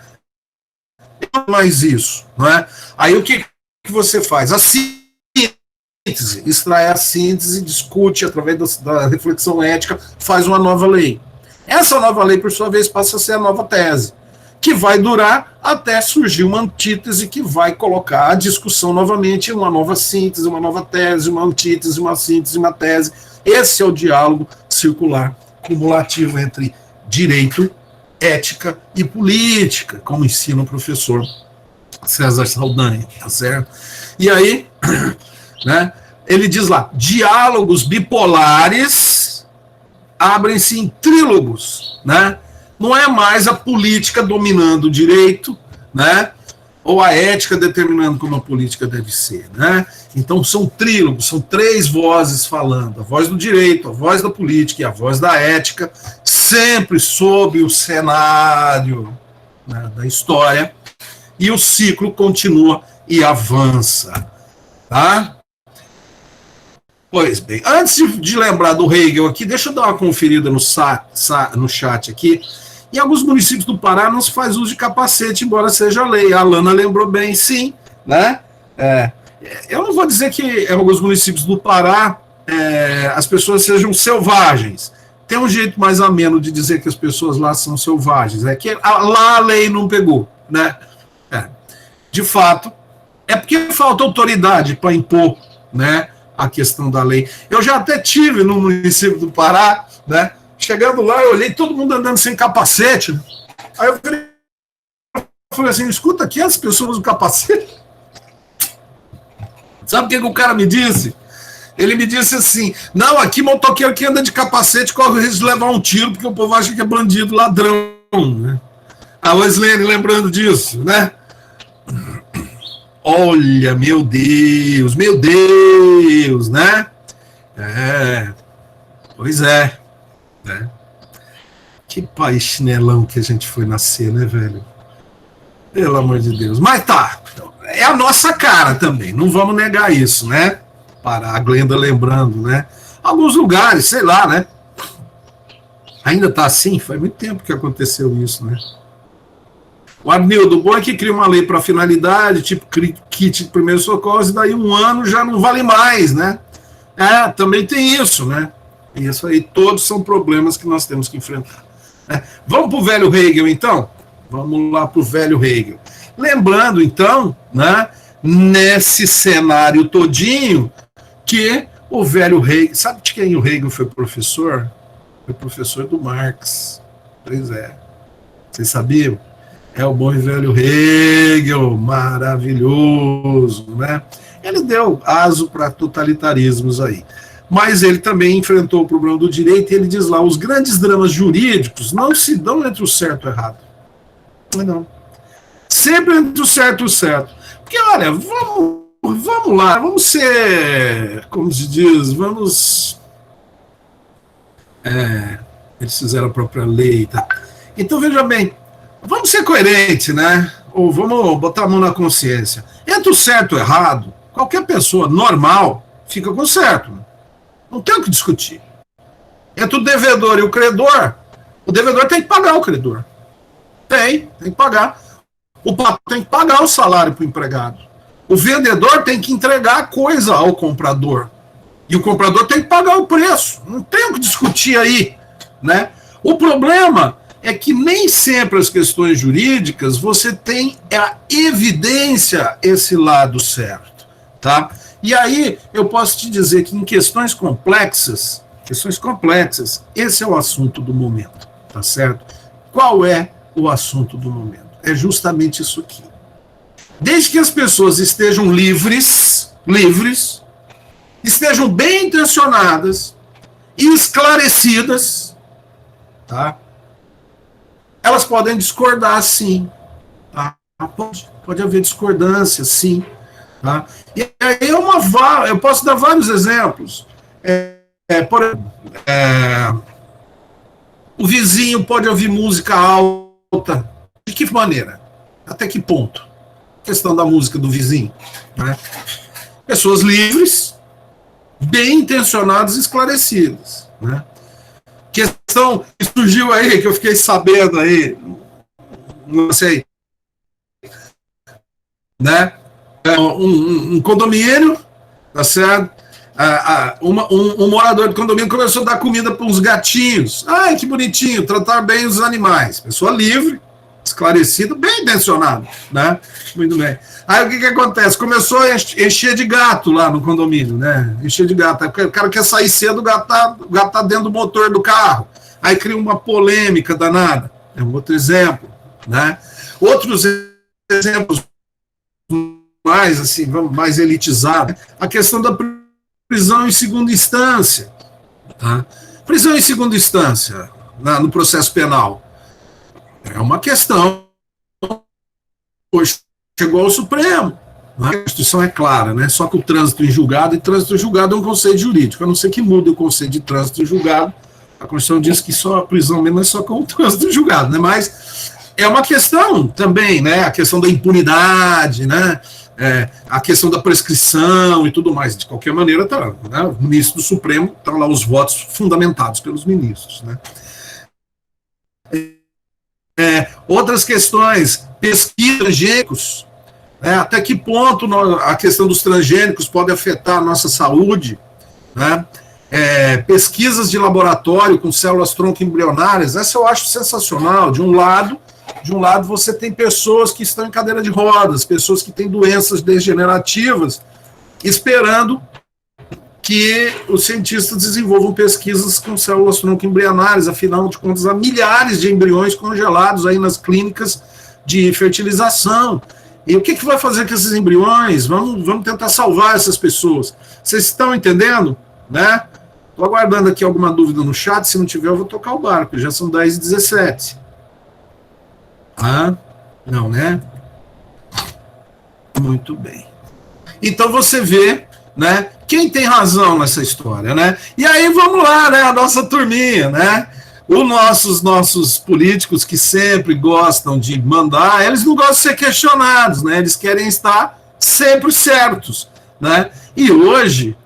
Mais isso, não é? Aí o que você faz? A síntese, extrai a síntese, discute através da reflexão ética, faz uma nova lei. Essa nova lei, por sua vez, passa a ser a nova tese, que vai durar até surgir uma antítese que vai colocar a discussão novamente, uma nova síntese, uma nova tese, uma antítese, uma síntese, uma tese. Esse é o diálogo circular cumulativo entre direito, ética e política, como ensina o professor César Saldanha, tá certo? E aí, né, ele diz lá, diálogos bipolares abrem-se em trílogos, né? Não é mais a política dominando o direito, né? Ou a ética determinando como a política deve ser, né? Então são trílogos, são três vozes falando, a voz do direito, a voz da política e a voz da ética, sempre sob o cenário, né, da história, e o ciclo continua e avança, tá? Pois bem, antes de lembrar do Hegel aqui, deixa eu dar uma conferida no chat aqui. Em alguns municípios do Pará não se faz uso de capacete, embora seja lei. A Alana lembrou bem, sim, né? Eu não vou dizer que em alguns municípios do Pará as pessoas sejam selvagens. Tem um jeito mais ameno de dizer que as pessoas lá são selvagens. É que lá a lei não pegou, né? De fato, é porque falta autoridade para impor, né, a questão da lei. Eu já até tive no município do Pará, né? Chegando lá, eu olhei todo mundo andando sem capacete. Né? Aí eu falei assim, escuta aqui, as pessoas usam capacete. Sabe o que o cara me disse? Ele me disse assim, não, aqui motoqueiro que anda de capacete corre o risco de levar um tiro, porque o povo acha que é bandido, ladrão. Né? A Wesley lembrando disso, né? Olha, meu Deus, né? Pois é. Né? Que país chinelão que a gente foi nascer, né, velho? Pelo amor de Deus. Mas tá, é a nossa cara também, não vamos negar isso, né? Para a Glenda lembrando, né? Alguns lugares, sei lá, né? Ainda tá assim? Faz muito tempo que aconteceu isso, né? O Arnildo, bom é que cria uma lei para finalidade, tipo kit de primeiros socorros, e daí um ano já não vale mais, né? Também tem isso, né? Isso aí, todos são problemas que nós temos que enfrentar. Né? Vamos para o velho Hegel, então? Vamos lá para o velho Hegel. Lembrando, então, né, nesse cenário todinho, que O velho Hegel, sabe de quem o Hegel foi professor? Foi professor do Marx. Pois é. Vocês sabiam? É o bom e velho Hegel, maravilhoso, né? Ele deu aso para totalitarismos aí. Mas ele também enfrentou o problema do direito, e ele diz lá, os grandes dramas jurídicos não se dão entre o certo e o errado. Não. Sempre entre o certo e o certo. Porque, olha, vamos lá, vamos ser, como se diz, vamos... eles fizeram a própria lei, tá? Então, veja bem, vamos ser coerentes, né? Ou vamos botar a mão na consciência. Entre o certo e o errado, qualquer pessoa normal fica com o certo. Não tem o que discutir. Entre o devedor e o devedor tem que pagar o credor. Tem que pagar. O patrão tem que pagar o salário para o empregado. O vendedor tem que entregar a coisa ao comprador. E o comprador tem que pagar o preço. Não tem o que discutir aí, né? O problema é que nem sempre as questões jurídicas você tem a evidência esse lado certo, tá? E aí eu posso te dizer que em questões complexas, esse é o assunto do momento, tá certo? Qual é o assunto do momento? É justamente isso aqui. Desde que as pessoas estejam livres, estejam bem intencionadas e esclarecidas, tá? Elas podem discordar, sim. Tá? Pode haver discordância, sim. Tá? E aí eu posso dar vários exemplos. Por exemplo, o vizinho pode ouvir música alta. De que maneira? Até que ponto? A questão da música do vizinho. Né? Pessoas livres, bem intencionadas e esclarecidas. Né? Questão que surgiu aí, que eu fiquei sabendo aí, não sei, né? Um condomínio, tá certo? Um morador de condomínio começou a dar comida para uns gatinhos. Ai, que bonitinho, tratar bem os animais. Pessoa livre, esclarecida, bem intencionado, né? Muito bem. Aí o que acontece? Começou a encher de gato lá no condomínio, né? Encher de gato. O cara quer sair cedo, o gato tá dentro do motor do carro. Aí cria uma polêmica danada. É um outro exemplo, né? Outros exemplos mais, assim, mais elitizados. A questão da prisão em segunda instância. Tá? Prisão em segunda instância, no processo penal. É uma questão. Hoje chegou ao Supremo. A Constituição é clara, né? Só que o trânsito em julgado, e trânsito em julgado é um conceito jurídico. A não ser que mude o conceito de trânsito em julgado. A Constituição diz que só a prisão mesmo é só com o trânsito em julgado, né? Mas é uma questão também, né? A questão da impunidade, né? A questão da prescrição e tudo mais. De qualquer maneira, tá, né? O ministro do Supremo estão lá os votos fundamentados pelos ministros, né? Outras questões, pesquisas transgênicos, até que ponto a questão dos transgênicos pode afetar a nossa saúde, né? Pesquisas de laboratório com células tronco embrionárias, essa eu acho sensacional. De um lado você tem pessoas que estão em cadeira de rodas, pessoas que têm doenças degenerativas, esperando que os cientistas desenvolvam pesquisas com células tronco embrionárias. Afinal de contas, há milhares de embriões congelados aí nas clínicas de fertilização. E o que vai fazer com esses embriões? Vamos tentar salvar essas pessoas. Vocês estão entendendo? Né? Estou aguardando aqui alguma dúvida no chat. Se não tiver, eu vou tocar o barco. Já são 10h17. Não, né? Muito bem. Então você vê, né? Quem tem razão nessa história, né? E aí vamos lá, né? A nossa turminha, né? Os nossos políticos que sempre gostam de mandar, eles não gostam de ser questionados, né? Eles querem estar sempre certos, né? E hoje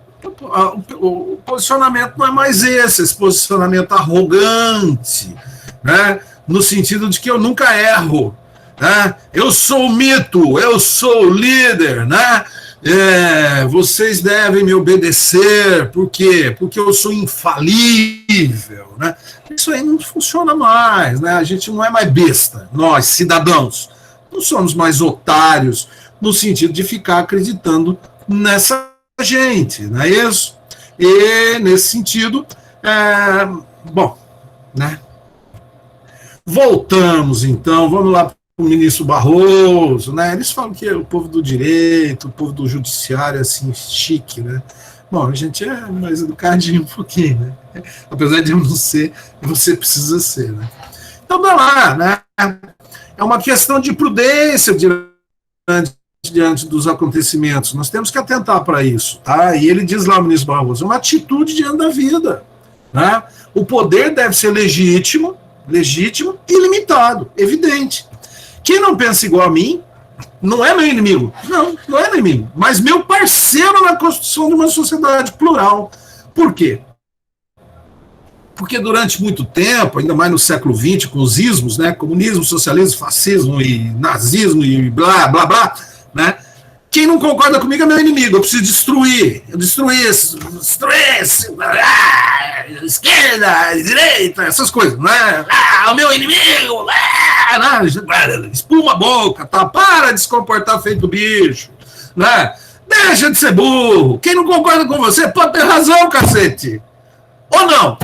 o posicionamento não é mais esse posicionamento arrogante, né? No sentido de que eu nunca erro, né? Eu sou o mito, eu sou o líder, né? Vocês devem me obedecer, por quê? Porque eu sou infalível, né? Isso aí não funciona mais, né? A gente não é mais besta, nós, cidadãos, não somos mais otários, no sentido de ficar acreditando nessa gente, não é isso? E, nesse sentido, bom, né? Voltamos, então, vamos lá para o ministro Barroso, né? Eles falam que o povo do direito, o povo do judiciário é assim, chique, né? Bom, a gente é mais educadinho um pouquinho, né? Apesar de eu não ser, você precisa ser, né? Então, vai lá, né? É uma questão de prudência diante dos acontecimentos. Nós temos que atentar para isso, tá? E ele diz lá, o ministro Barroso, uma atitude diante da vida, né? O poder deve ser legítimo e limitado, evidente. Quem não pensa igual a mim não é meu inimigo. Não é inimigo, mas meu parceiro na construção de uma sociedade plural. Por quê? Porque durante muito tempo, ainda mais no século XX, com os ismos, né, comunismo, socialismo, fascismo e nazismo e blá, blá, blá, né, quem não concorda comigo é meu inimigo, eu preciso destruir esquerda, direita, essas coisas, né? O meu inimigo, espuma a boca, tá? Para de se comportar feito bicho, né? Deixa de ser burro, quem não concorda com você pode ter razão, cacete, ou não?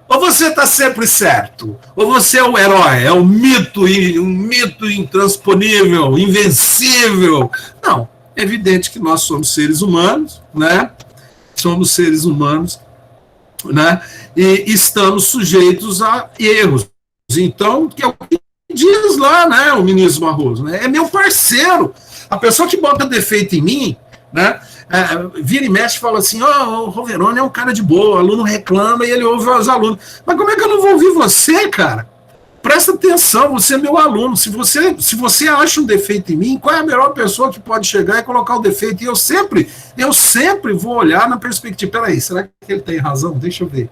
Ou você está sempre certo, ou você é o herói, é um mito intransponível, invencível. Não, é evidente que nós somos seres humanos, né? Somos seres humanos, né? E estamos sujeitos a erros. Então, que é o que diz lá, né, o ministro Barroso, né? É meu parceiro. A pessoa que bota defeito em mim, né? Vira e mexe e fala assim, o Roveroni é um cara de boa, o aluno reclama e ele ouve os alunos. Mas como é que eu não vou ouvir você, cara? Presta atenção, você é meu aluno. Se você acha um defeito em mim, qual é a melhor pessoa que pode chegar e colocar o defeito? E eu sempre vou olhar na perspectiva. Peraí, será que ele tem razão? Deixa eu ver.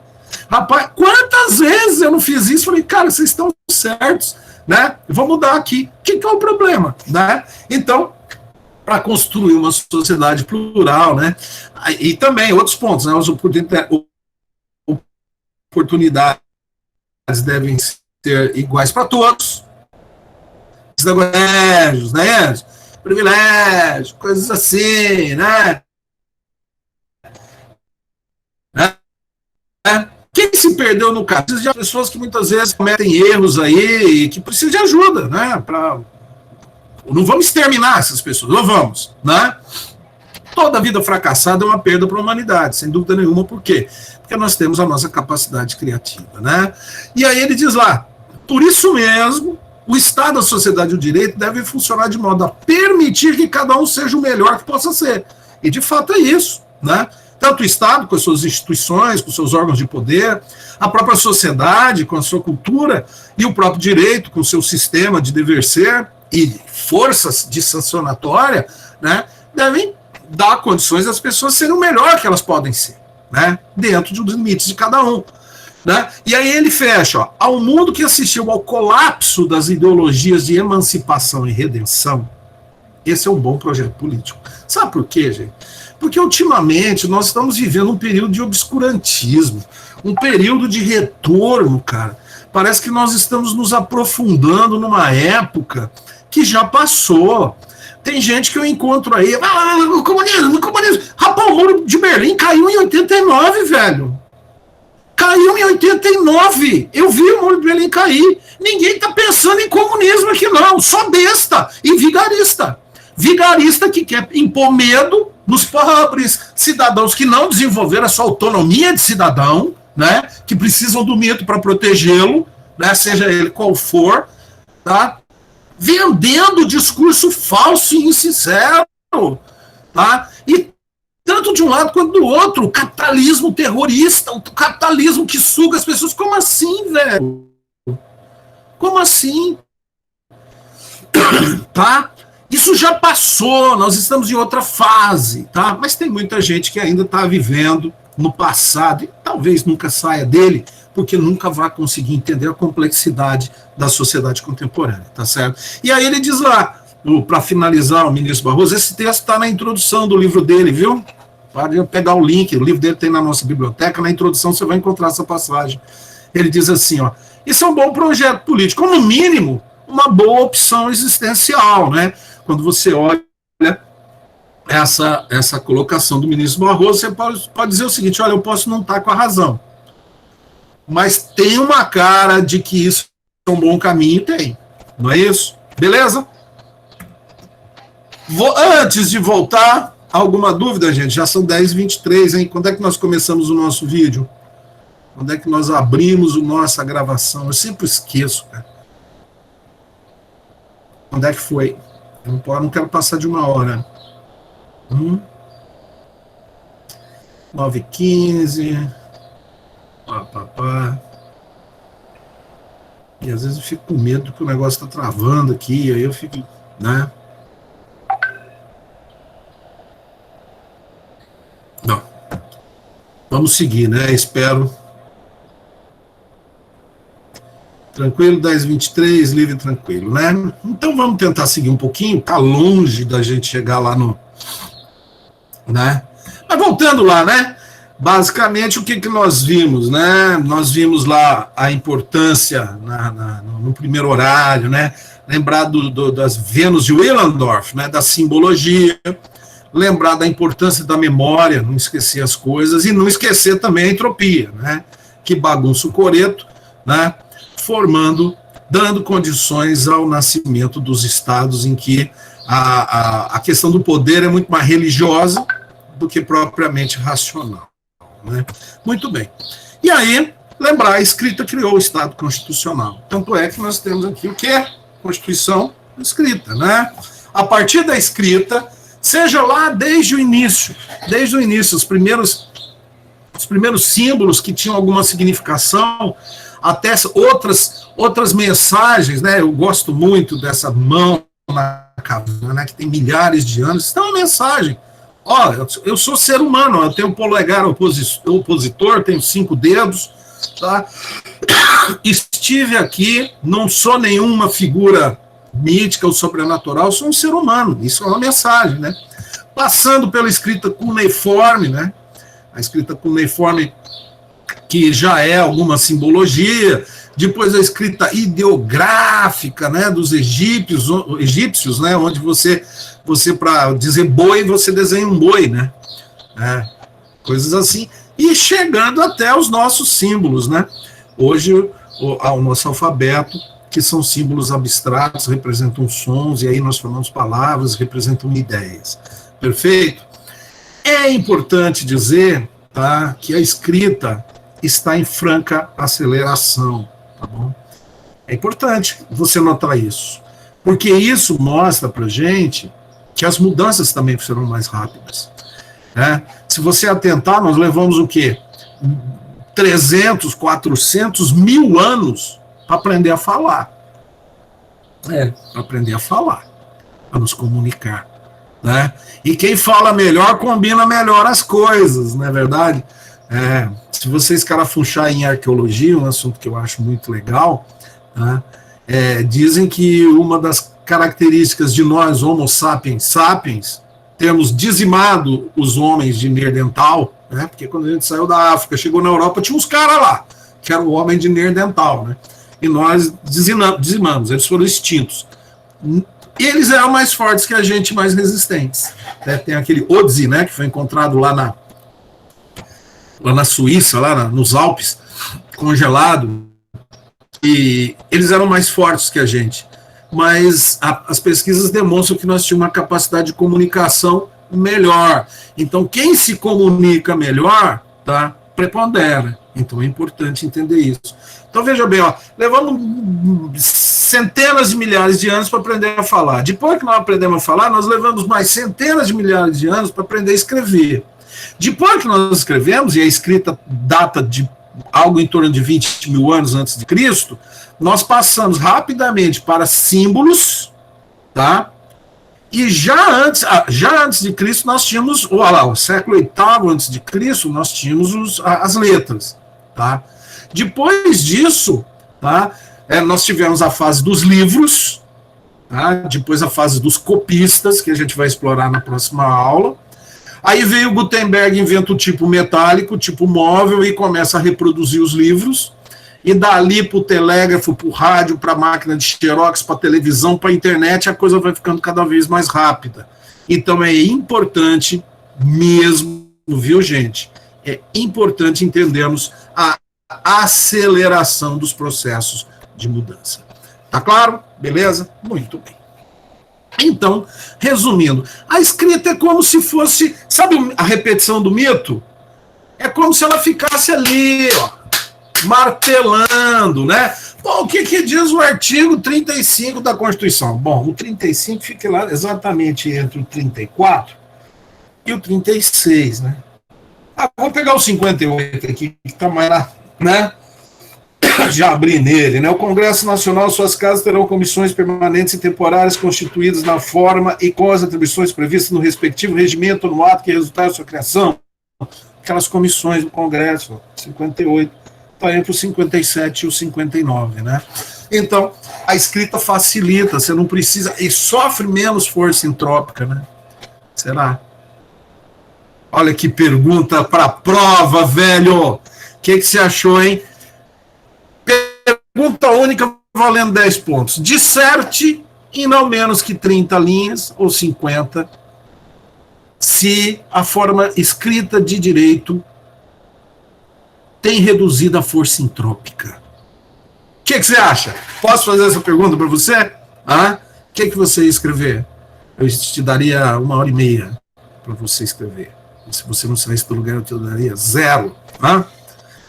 Rapaz, quantas vezes eu não fiz isso? Falei, cara, vocês estão certos, né? Eu vou mudar aqui. O que é o problema, né? Então, para construir uma sociedade plural, né? E também outros pontos, né? As oportunidades devem ser iguais para todos. Privilégios, né? Privilégios, coisas assim, né? Quem se perdeu no caso? Precisa de pessoas que muitas vezes cometem erros aí e que precisam de ajuda, né? Não vamos exterminar essas pessoas, não vamos, né? Toda vida fracassada é uma perda para a humanidade, sem dúvida nenhuma. Por quê? Porque nós temos a nossa capacidade criativa, né? E aí ele diz lá, por isso mesmo, o Estado, a sociedade e o direito devem funcionar de modo a permitir que cada um seja o melhor que possa ser. E de fato é isso, né? Tanto o Estado, com as suas instituições, com os seus órgãos de poder, a própria sociedade, com a sua cultura, e o próprio direito, com o seu sistema de dever ser e forças de sancionatória, né, devem dar condições às pessoas serem o melhor que elas podem ser, né, dentro dos limites de cada um. Né? E aí ele fecha, ao mundo que assistiu ao colapso das ideologias de emancipação e redenção, esse é um bom projeto político. Sabe por quê, gente? Porque ultimamente nós estamos vivendo um período de obscurantismo, um período de retorno, cara. Parece que nós estamos nos aprofundando numa época que já passou. Tem gente que eu encontro aí, o comunismo. Rapaz, o muro de Berlim caiu em 89, velho. Caiu em 89. Eu vi o muro de Berlim cair. Ninguém está pensando em comunismo aqui, não. Só besta e vigarista. Vigarista que quer impor medo nos pobres cidadãos que não desenvolveram a sua autonomia de cidadão, né? Que precisam do mito para protegê-lo, né? Seja ele qual for, tá? Vendendo discurso falso e insincero, tá? E tanto de um lado quanto do outro, o capitalismo terrorista, o capitalismo que suga as pessoas. Como assim, velho? Como assim? Tá? Isso já passou, nós estamos em outra fase, tá? Mas tem muita gente que ainda está vivendo no passado e talvez nunca saia dele, porque nunca vai conseguir entender a complexidade da sociedade contemporânea, tá certo? E aí ele diz lá, para finalizar, o ministro Barroso, esse texto está na introdução do livro dele, viu? Pode pegar o link, o livro dele tem na nossa biblioteca, na introdução você vai encontrar essa passagem. Ele diz assim, ó, isso é um bom projeto político, ou no mínimo, uma boa opção existencial, né? Quando você olha essa colocação do ministro Barroso, você pode dizer o seguinte: olha, eu posso não estar com a razão, mas tem uma cara de que isso é um bom caminho, tem, não é isso? Beleza? Antes de voltar, alguma dúvida, gente? Já são 10h23, hein? Quando é que nós começamos o nosso vídeo? Quando é que nós abrimos a nossa gravação? Eu sempre esqueço, cara. Quando é que foi? Eu não quero passar de 1 hora. 9h15. E às vezes eu fico com medo que o negócio está travando aqui, aí eu fico, né? Não. Vamos seguir, né? Espero. Tranquilo, 10h23, livre e tranquilo, né? Então vamos tentar seguir um pouquinho, tá longe da gente chegar lá no... né? Mas voltando lá, né? Basicamente, o que nós vimos, né? Nós vimos lá a importância no primeiro horário, né? Lembrar das Vênus de Willendorf, né? Da simbologia, lembrar da importância da memória, não esquecer as coisas, e não esquecer também a entropia, né? Que bagunça o coreto, né? Dando condições ao nascimento dos estados em que a questão do poder é muito mais religiosa do que propriamente racional. Né? Muito bem. E aí, lembrar, a escrita criou o Estado Constitucional. Tanto é que nós temos aqui o que é Constituição escrita. Né? A partir da escrita, seja lá desde o início, os primeiros símbolos que tinham alguma significação, até outras mensagens, né? Eu gosto muito dessa mão na cabeça, né? Que tem milhares de anos. Isso é uma mensagem. Ó, eu sou ser humano, eu tenho um polegar opositor, tenho 5 dedos, tá? Estive aqui, não sou nenhuma figura mítica ou sobrenatural, sou um ser humano. Isso é uma mensagem, né? Passando pela escrita cuneiforme, né? A escrita cuneiforme, que já é alguma simbologia, depois a escrita ideográfica, né, dos egípcios, né, onde você para dizer boi, você desenha um boi, né, coisas assim, e chegando até os nossos símbolos, né, hoje o nosso alfabeto, que são símbolos abstratos, representam sons, e aí nós formamos palavras, representam ideias, perfeito? É importante dizer, tá, que a escrita está em franca aceleração, tá bom? É importante você notar isso, porque isso mostra para gente que as mudanças também serão mais rápidas, né? Se você atentar, nós levamos o quê? 300, 400, 1000 anos para aprender a falar. Para aprender a falar, para nos comunicar, né? E quem fala melhor, combina melhor as coisas, não é verdade? Se você escarafunchar em arqueologia, um assunto que eu acho muito legal, né, dizem que uma das características de nós, Homo sapiens sapiens, termos dizimado os homens de Neandertal, né, porque quando a gente saiu da África, chegou na Europa, tinha uns caras lá, que era o homem de Neandertal, né, e nós dizimamos, eles foram extintos. Eles eram mais fortes que a gente, mais resistentes. Né, tem aquele Ötzi, né, que foi encontrado lá na Suíça, lá nos Alpes, congelado, e eles eram mais fortes que a gente, mas as pesquisas demonstram que nós tínhamos uma capacidade de comunicação melhor. Então, quem se comunica melhor, tá, prepondera. Então, é importante entender isso. Então, veja bem, ó, levamos centenas de milhares de anos para aprender a falar. Depois que nós aprendemos a falar, nós levamos mais centenas de milhares de anos para aprender a escrever. Depois que nós escrevemos, e a escrita data de algo em torno de 20 mil anos antes de Cristo, nós passamos rapidamente para símbolos, tá? E já antes de Cristo nós tínhamos, o século VIII antes de Cristo, nós tínhamos as letras, tá? Depois disso, tá? Nós tivemos a fase dos livros, tá? Depois a fase dos copistas, que a gente vai explorar na próxima aula. Aí veio Gutenberg, inventa o tipo metálico, tipo móvel, e começa a reproduzir os livros, e dali para o telégrafo, para o rádio, para a máquina de xerox, para a televisão, para a internet, a coisa vai ficando cada vez mais rápida. Então é importante mesmo, viu, gente? É importante entendermos a aceleração dos processos de mudança. Tá claro? Beleza? Muito bem. Então, resumindo, a escrita é como se fosse, sabe a repetição do mito? É como se ela ficasse ali, ó, martelando, né? Bom, o que diz o artigo 35 da Constituição? Bom, o 35 fica lá exatamente entre o 34 e o 36, né? Vou pegar o 58 aqui, que está mais lá, né? Já abri nele, né? O Congresso Nacional, suas casas terão comissões permanentes e temporárias constituídas na forma e com as atribuições previstas no respectivo regimento no ato que resultar da sua criação. Aquelas comissões do Congresso, 58, está entre o 57 e o 59, né? Então, a escrita facilita, você não precisa, e sofre menos força entrópica, né? Será? Olha que pergunta para prova, velho! O que você achou, hein? Pergunta única valendo 10 pontos. Disserte em não menos que 30 linhas, ou 50, se a forma escrita de direito tem reduzida força entrópica. O que você acha? Posso fazer essa pergunta para você? O que você ia escrever? Eu te daria 1h30 para você escrever. E se você não saísse do lugar, eu te daria 0.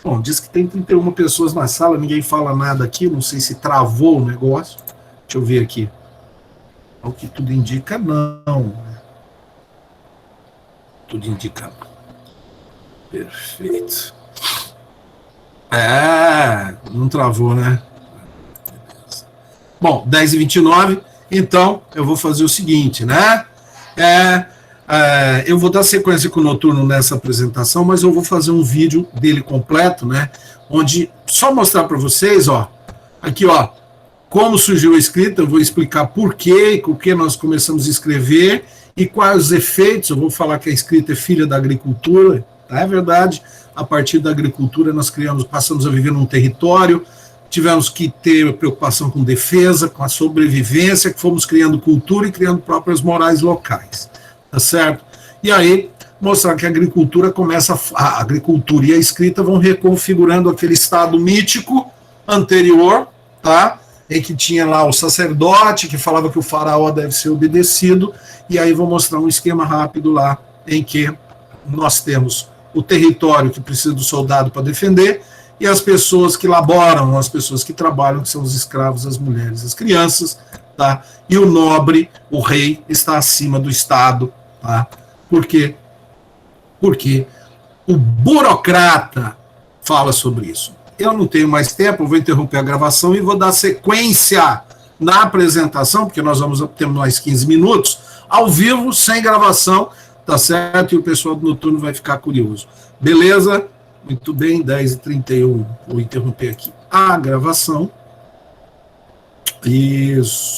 Bom, diz que tem 31 pessoas na sala, ninguém fala nada aqui, não sei se travou o negócio. Deixa eu ver aqui. O que tudo indica, não. Tudo indica não. Perfeito. Não travou, né? Bom, 10h29, então eu vou fazer o seguinte, né? Eu vou dar sequência com o Noturno nessa apresentação, mas eu vou fazer um vídeo dele completo, né? Onde, só mostrar para vocês, ó, aqui, ó, como surgiu a escrita, eu vou explicar por quê, com que nós começamos a escrever e quais os efeitos. Eu vou falar que a escrita é filha da agricultura, tá? É verdade. A partir da agricultura nós passamos a viver num território, tivemos que ter preocupação com defesa, com a sobrevivência, que fomos criando cultura e criando próprias morais locais. Tá certo? E aí, mostrar que a agricultura a agricultura e a escrita vão reconfigurando aquele estado mítico anterior, tá? Em que tinha lá o sacerdote, que falava que o faraó deve ser obedecido, e aí vou mostrar um esquema rápido lá, em que nós temos o território que precisa do soldado para defender, e as pessoas que laboram, as pessoas que trabalham, que são os escravos, as mulheres, as crianças, tá? E o nobre, o rei, está acima do Estado. Tá? Por quê? Porque o burocrata fala sobre isso. Eu não tenho mais tempo, eu vou interromper a gravação e vou dar sequência na apresentação, porque nós vamos ter mais 15 minutos, ao vivo, sem gravação, tá certo? E o pessoal do Noturno vai ficar curioso. Beleza? Muito bem, 10h31, vou interromper aqui a gravação. Isso.